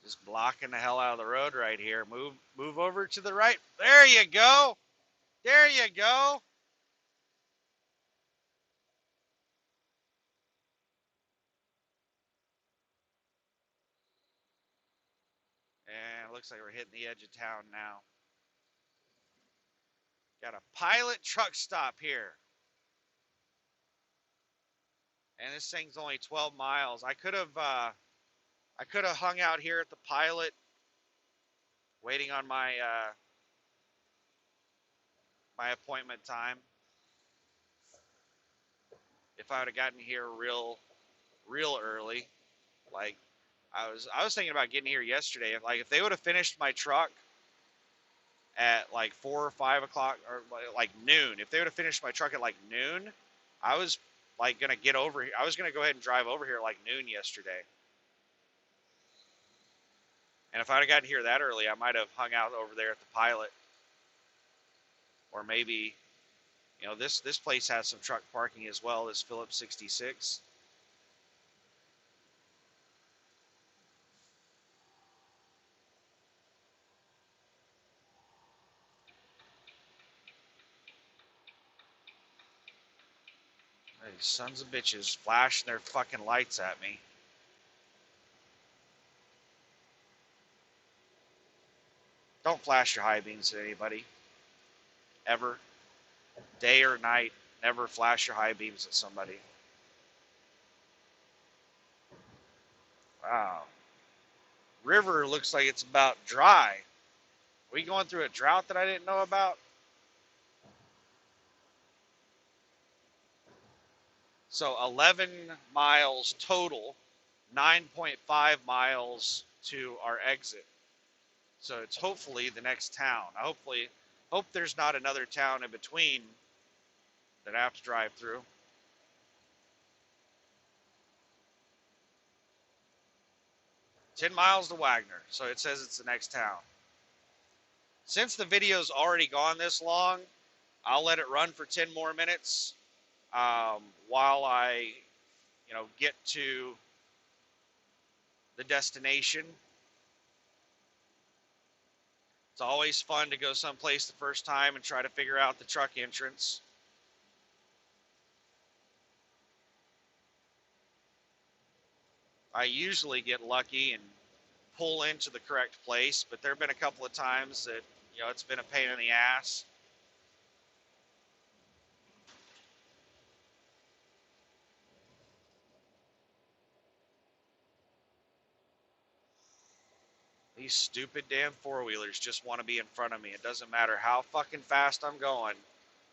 Just blocking the hell out of the road right here. Move over to the right. There you go. There you go. And it looks like we're hitting the edge of town now. Got a Pilot truck stop here. And this thing's only 12 miles. I could have hung out here at the Pilot waiting on my appointment time. If I would have gotten here real early, like I was thinking about getting here yesterday. If they would have finished my truck at like 4 or 5 o'clock or like noon, if they would have finished my truck at like noon, I was like gonna get over here. I was gonna go ahead and drive over here like noon yesterday. And if I'd have gotten here that early, I might have hung out over there at the Pilot, or maybe, this place has some truck parking as well. This Phillips 66. These sons of bitches flashing their fucking lights at me. Don't flash your high beams at anybody. Ever. Day or night, never flash your high beams at somebody. Wow. River looks like it's about dry. Are we going through a drought that I didn't know about? So 11 miles total, 9.5 miles to our exit. So it's hopefully the next town. I hope there's not another town in between that I have to drive through. 10 miles to Wagner. So it says it's the next town. Since the video's already gone this long, I'll let it run for 10 more minutes while I, get to the destination. It's always fun to go someplace the first time and try to figure out the truck entrance. I usually get lucky and pull into the correct place, but there have been a couple of times that, it's been a pain in the ass. These stupid damn four-wheelers just want to be in front of me. It doesn't matter how fucking fast I'm going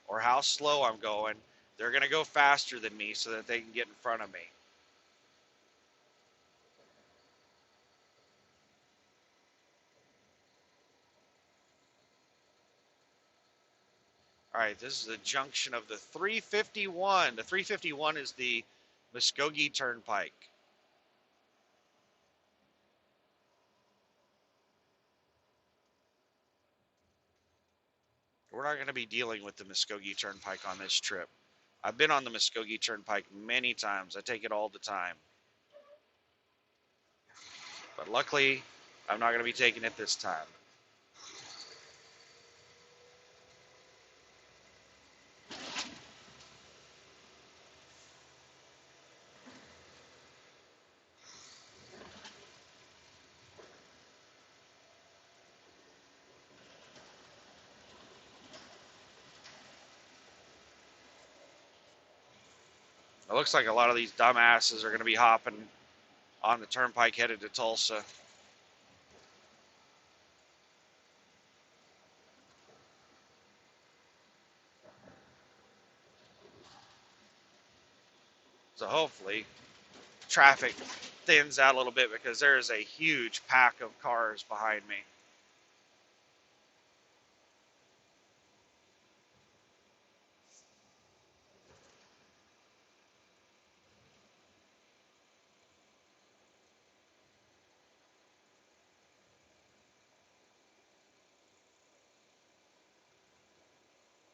or how slow I'm going. They're going to go faster than me so that they can get in front of me. All right, this is the junction of the 351. The 351 is the Muskogee Turnpike. We're not going to be dealing with the Muskogee Turnpike on this trip. I've been on the Muskogee Turnpike many times. I take it all the time. But luckily, I'm not going to be taking it this time. It looks like a lot of these dumbasses are going to be hopping on the turnpike headed to Tulsa. So hopefully traffic thins out a little bit because there is a huge pack of cars behind me.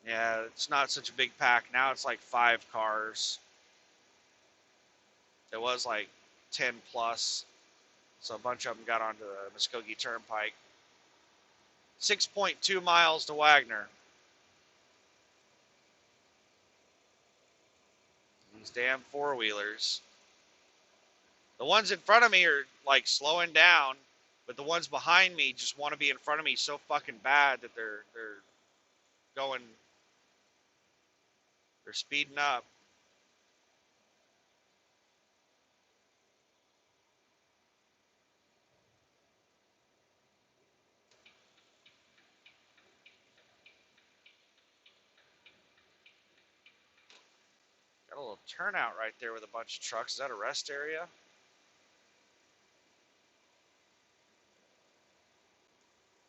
Yeah, it's not such a big pack. Now it's like 5 cars. It was like 10 plus. So a bunch of them got onto the Muskogee Turnpike. 6.2 miles to Wagner. These damn four-wheelers. The ones in front of me are like slowing down, but the ones behind me just want to be in front of me so fucking bad that they're going, they're speeding up. Got a little turnout right there with a bunch of trucks. Is that a rest area?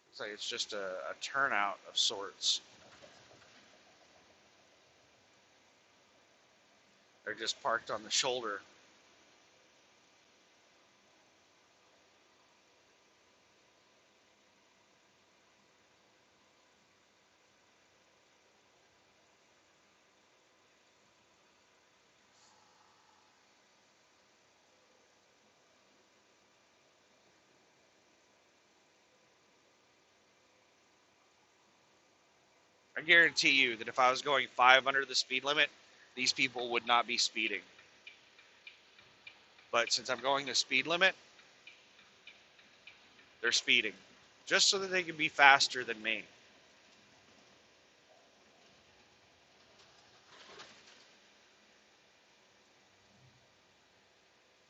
Looks like it's just a turnout of sorts. They're just parked on the shoulder. I guarantee you that if I was going 5 under the speed limit, these people would not be speeding. But since I'm going the speed limit, they're speeding. Just so that they can be faster than me.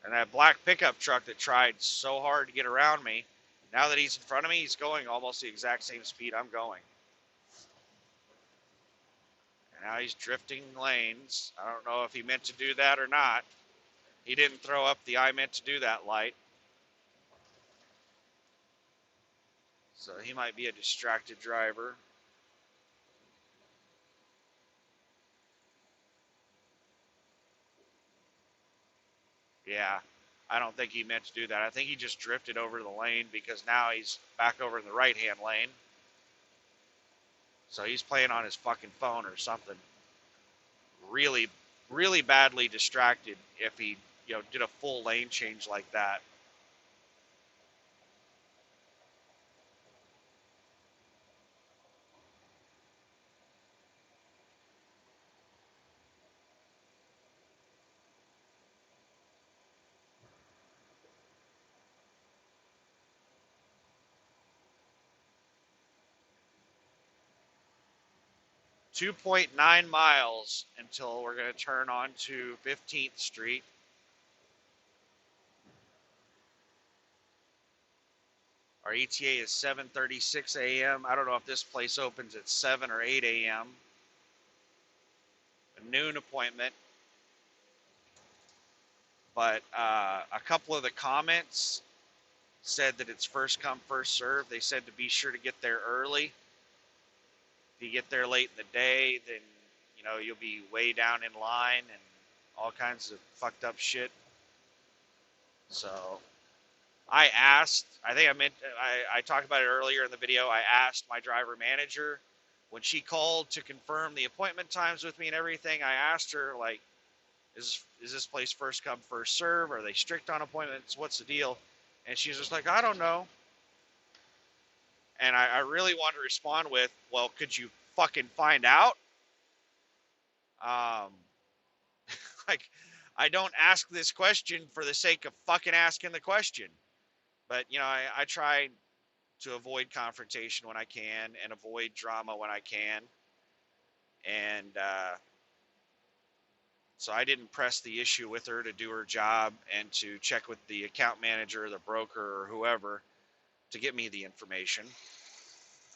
And that black pickup truck that tried so hard to get around me, now that he's in front of me, he's going almost the exact same speed I'm going. And now he's drifting lanes. I don't know if he meant to do that or not. He didn't throw up the I meant to do that light. So he might be a distracted driver. Yeah, I don't think he meant to do that. I think he just drifted over the lane because now he's back over in the right-hand lane. So he's playing on his fucking phone or something. Really, really badly distracted if he, did a full lane change like that. 2.9 miles until we're going to turn onto 15th Street. Our ETA is 7:36 a.m. I don't know if this place opens at 7 or 8 a.m. A noon appointment. But a couple of the comments said that it's first come, first serve. They said to be sure to get there early. If you get there late in the day, then you'll be way down in line and all kinds of fucked up shit. So I asked, I talked about it earlier in the video. I asked my driver manager when she called to confirm the appointment times with me and everything. I asked her, like, is this place first come, first serve? Are they strict on appointments? What's the deal? And she's just like, I don't know. And I really wanted to respond with, well, could you fucking find out? Um, like, I don't ask this question for the sake of fucking asking the question. But, I try to avoid confrontation when I can and avoid drama when I can. And so I didn't press the issue with her to do her job and to check with the account manager, the broker, or whoever to get me the information.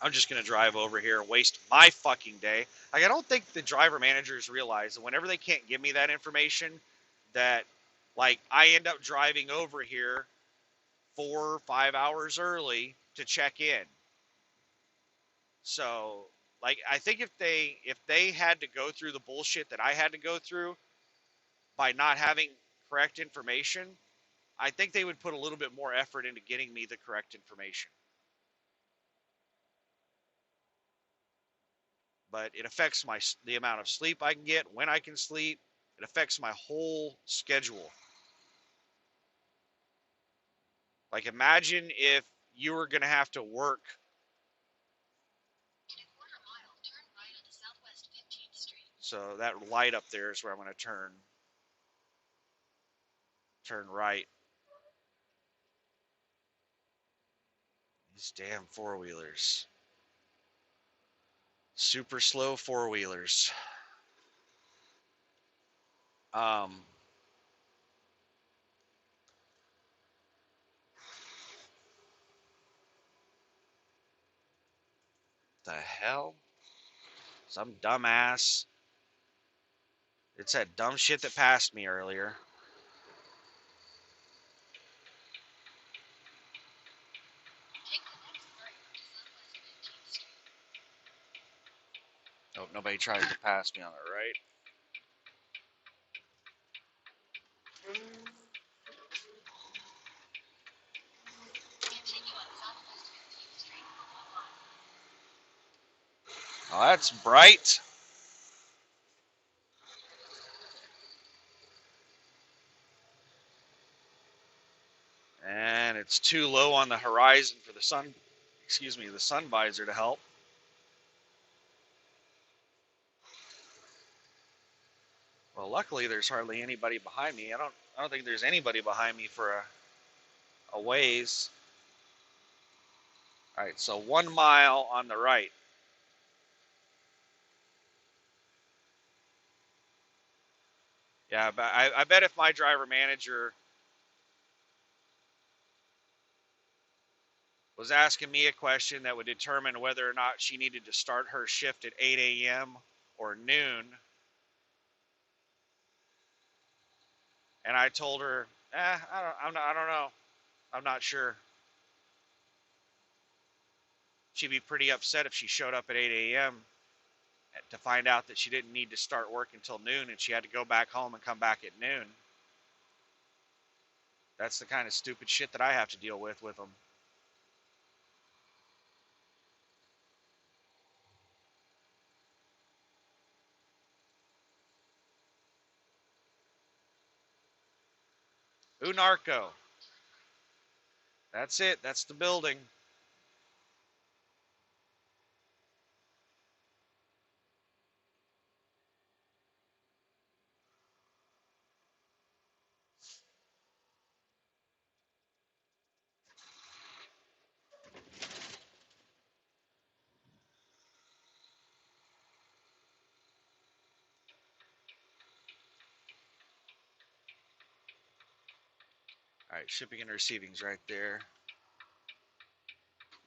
I'm just going to drive over here and waste my fucking day. Like, I don't think the driver managers realize that whenever they can't give me that information, that, like, I end up driving over here 4 or 5 hours early to check in. So, like, I think if they had to go through the bullshit that I had to go through by not having correct information, I think they would put a little bit more effort into getting me the correct information. But it affects the amount of sleep I can get, when I can sleep. It affects my whole schedule. Like, imagine if you were going to have to work. In a quarter mile, turn right onto Southwest 15th Street. So that light up there is where I'm going to turn right. These damn four-wheelers. Super slow four-wheelers. The hell? Some dumbass. It's that dumb shit that passed me earlier. Oh, nobody tries to pass me on the right. Oh, that's bright. And it's too low on the horizon for the sun visor to help. Well, luckily there's hardly anybody behind me. I don't think there's anybody behind me for a ways. All right, so 1 mile on the right. Yeah, but I bet if my driver manager was asking me a question that would determine whether or not she needed to start her shift at 8 a.m. or noon, and I told her, I don't know, I'm not sure. She'd be pretty upset if she showed up at 8 a.m. to find out that she didn't need to start work until noon and she had to go back home and come back at noon. That's the kind of stupid shit that I have to deal with them. Unarco. That's it. That's the building. All right, shipping and receiving's right there.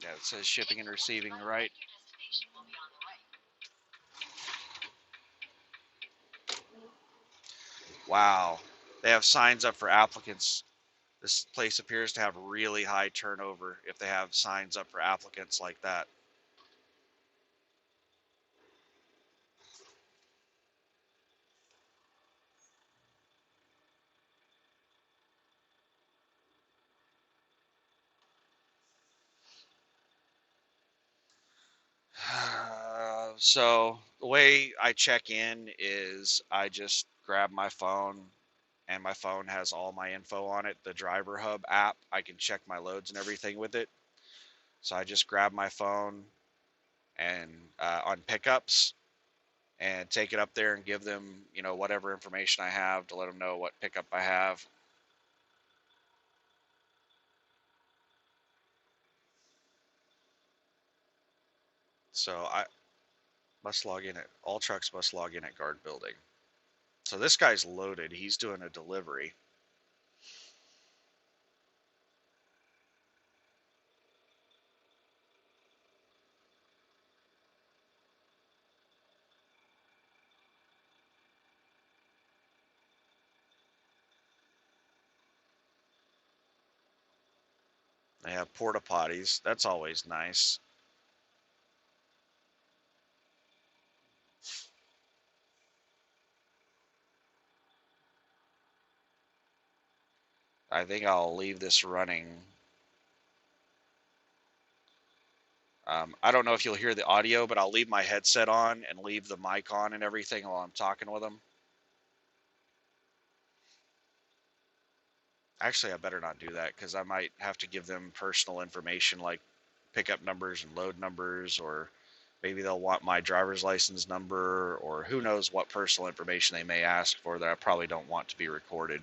Yeah, it says shipping and receiving right. Wow, they have signs up for applicants. This place appears to have really high turnover if they have signs up for applicants like that. So the way I check in is I just grab my phone, and my phone has all my info on it. The Driver Hub app, I can check my loads and everything with it. So I just grab my phone and on pickups and take it up there and give them, whatever information I have to let them know what pickup I have. So I must log in at all trucks must log in at guard building. So this guy's loaded. He's doing a delivery. They have porta potties. That's always nice. I think I'll leave this running. I don't know if you'll hear the audio, but I'll leave my headset on and leave the mic on and everything while I'm talking with them. Actually, I better not do that because I might have to give them personal information like pickup numbers and load numbers, or maybe they'll want my driver's license number, or who knows what personal information they may ask for that I probably don't want to be recorded.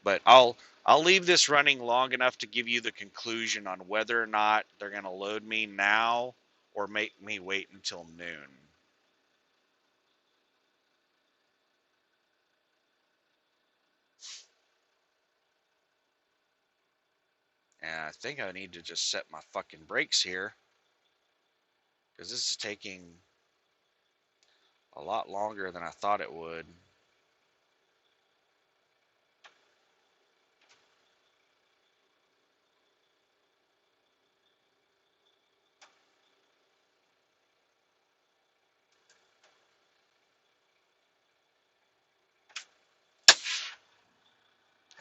But I'll leave this running long enough to give you the conclusion on whether or not they're going to load me now or make me wait until noon. And I think I need to just set my fucking brakes here because this is taking a lot longer than I thought it would.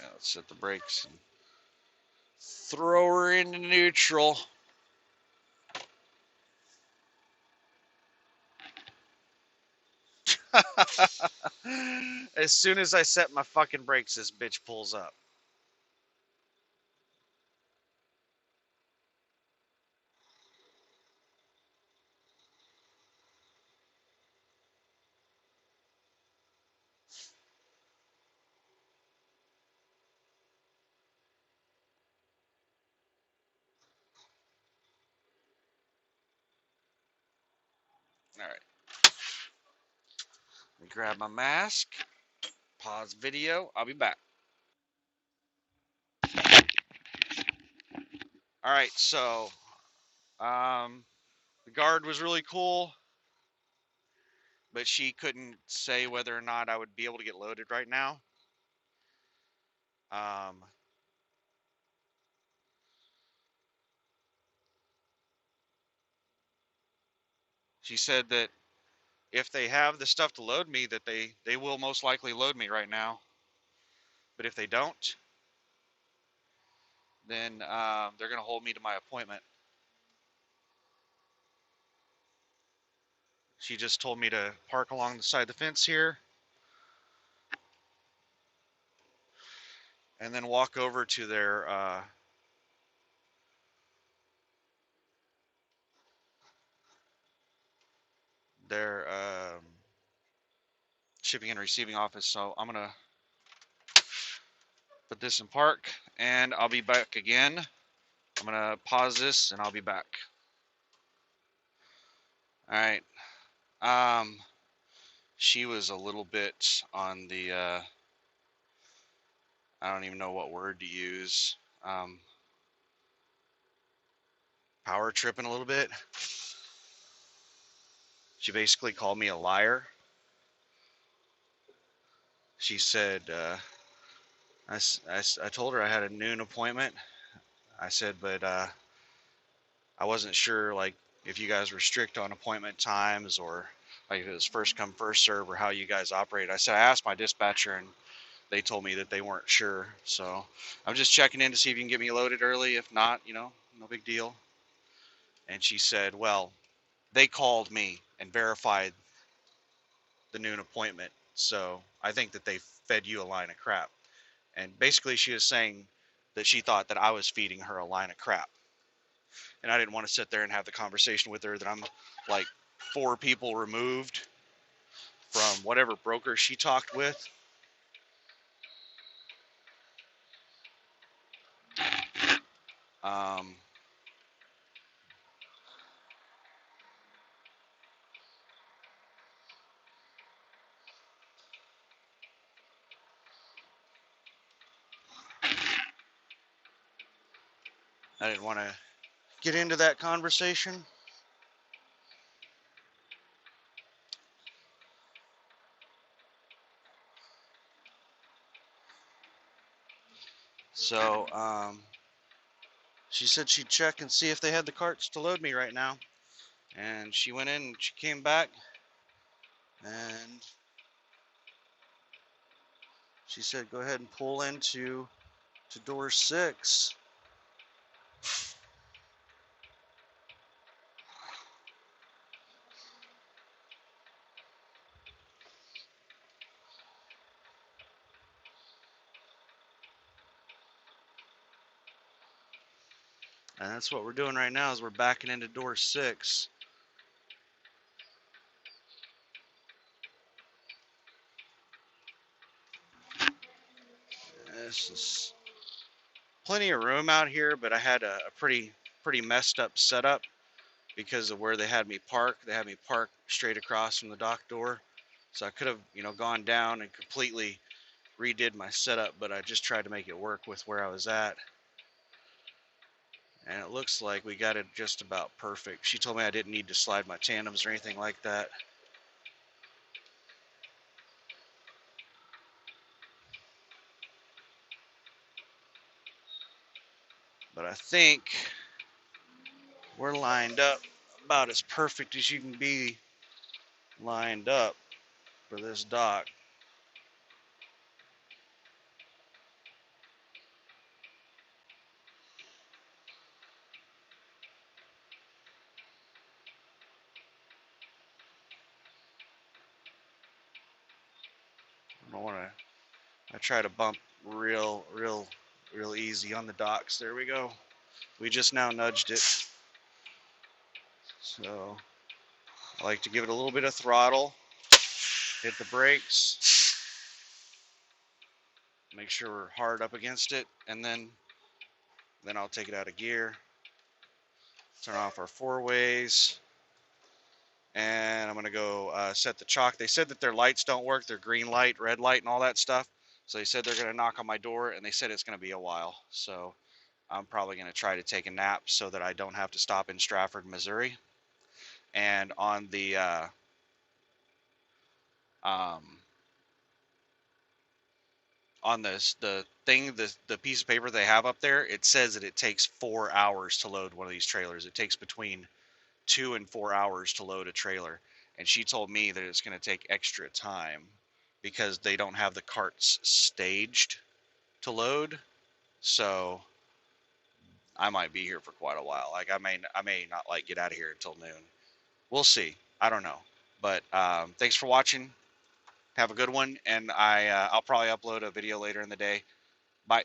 Yeah, let's set the brakes and throw her into neutral. As soon as I set my fucking brakes, this bitch pulls up. All right. Let me grab my mask. Pause video. I'll be back. All right. So, the guard was really cool, but she couldn't say whether or not I would be able to get loaded right now. Um, she said that if they have the stuff to load me, that they will most likely load me right now. But if they don't, then they're gonna hold me to my appointment. She just told me to park along the side of the fence here, and then walk over to their shipping and receiving office. So I'm gonna put this in park, and I'll be back again. I'm gonna pause this, and I'll be back. All right. She was a little bit on the I don't even know what word to use. Power tripping a little bit. She basically called me a liar. She said, I told her I had a noon appointment. I said, but I wasn't sure, like, if you guys were strict on appointment times or like if it was first come first serve or how you guys operate. I said I asked my dispatcher and they told me that they weren't sure. So I'm just checking in to see if you can get me loaded early. If not, no big deal. And she said, well, they called me and verified the noon appointment. So I think that they fed you a line of crap. And basically, she was saying that she thought that I was feeding her a line of crap. And I didn't want to sit there and have the conversation with her that I'm like 4 people removed from whatever broker she talked with. Um, I didn't want to get into that conversation. So she said she'd check and see if they had the carts to load me right now. And she went in and she came back and she said, go ahead and pull into door 6. And that's what we're doing right now is we're backing into door 6. This is plenty of room out here, but I had a pretty messed up setup because of where they had me parked. They had me parked straight across from the dock door. So I could have, gone down and completely redid my setup, but I just tried to make it work with where I was at. And it looks like we got it just about perfect. She told me I didn't need to slide my tandems or anything like that. But I think we're lined up about as perfect as you can be lined up for this dock. I don't want to. I try to bump real easy on the docks. There we go. We just now nudged it. So I like to give it a little bit of throttle, hit the brakes, make sure we're hard up against it, and then I'll take it out of gear, turn off our 4-ways, and I'm gonna go set the chalk. They said that their lights don't work, their green light, red light, and all that stuff. So they said they're gonna knock on my door, and they said it's gonna be a while. So I'm probably gonna try to take a nap so that I don't have to stop in Stratford, Missouri. And on the um, on the thing, the piece of paper they have up there, it says that it takes 4 hours to load one of these trailers. It takes between 2 and 4 hours to load a trailer. And she told me that it's going to take extra time because they don't have the carts staged to load. So I might be here for quite a while. Like I may not like get out of here until noon. We'll see. I don't know. But thanks for watching. Have a good one, and I'll probably upload a video later in the day. Bye.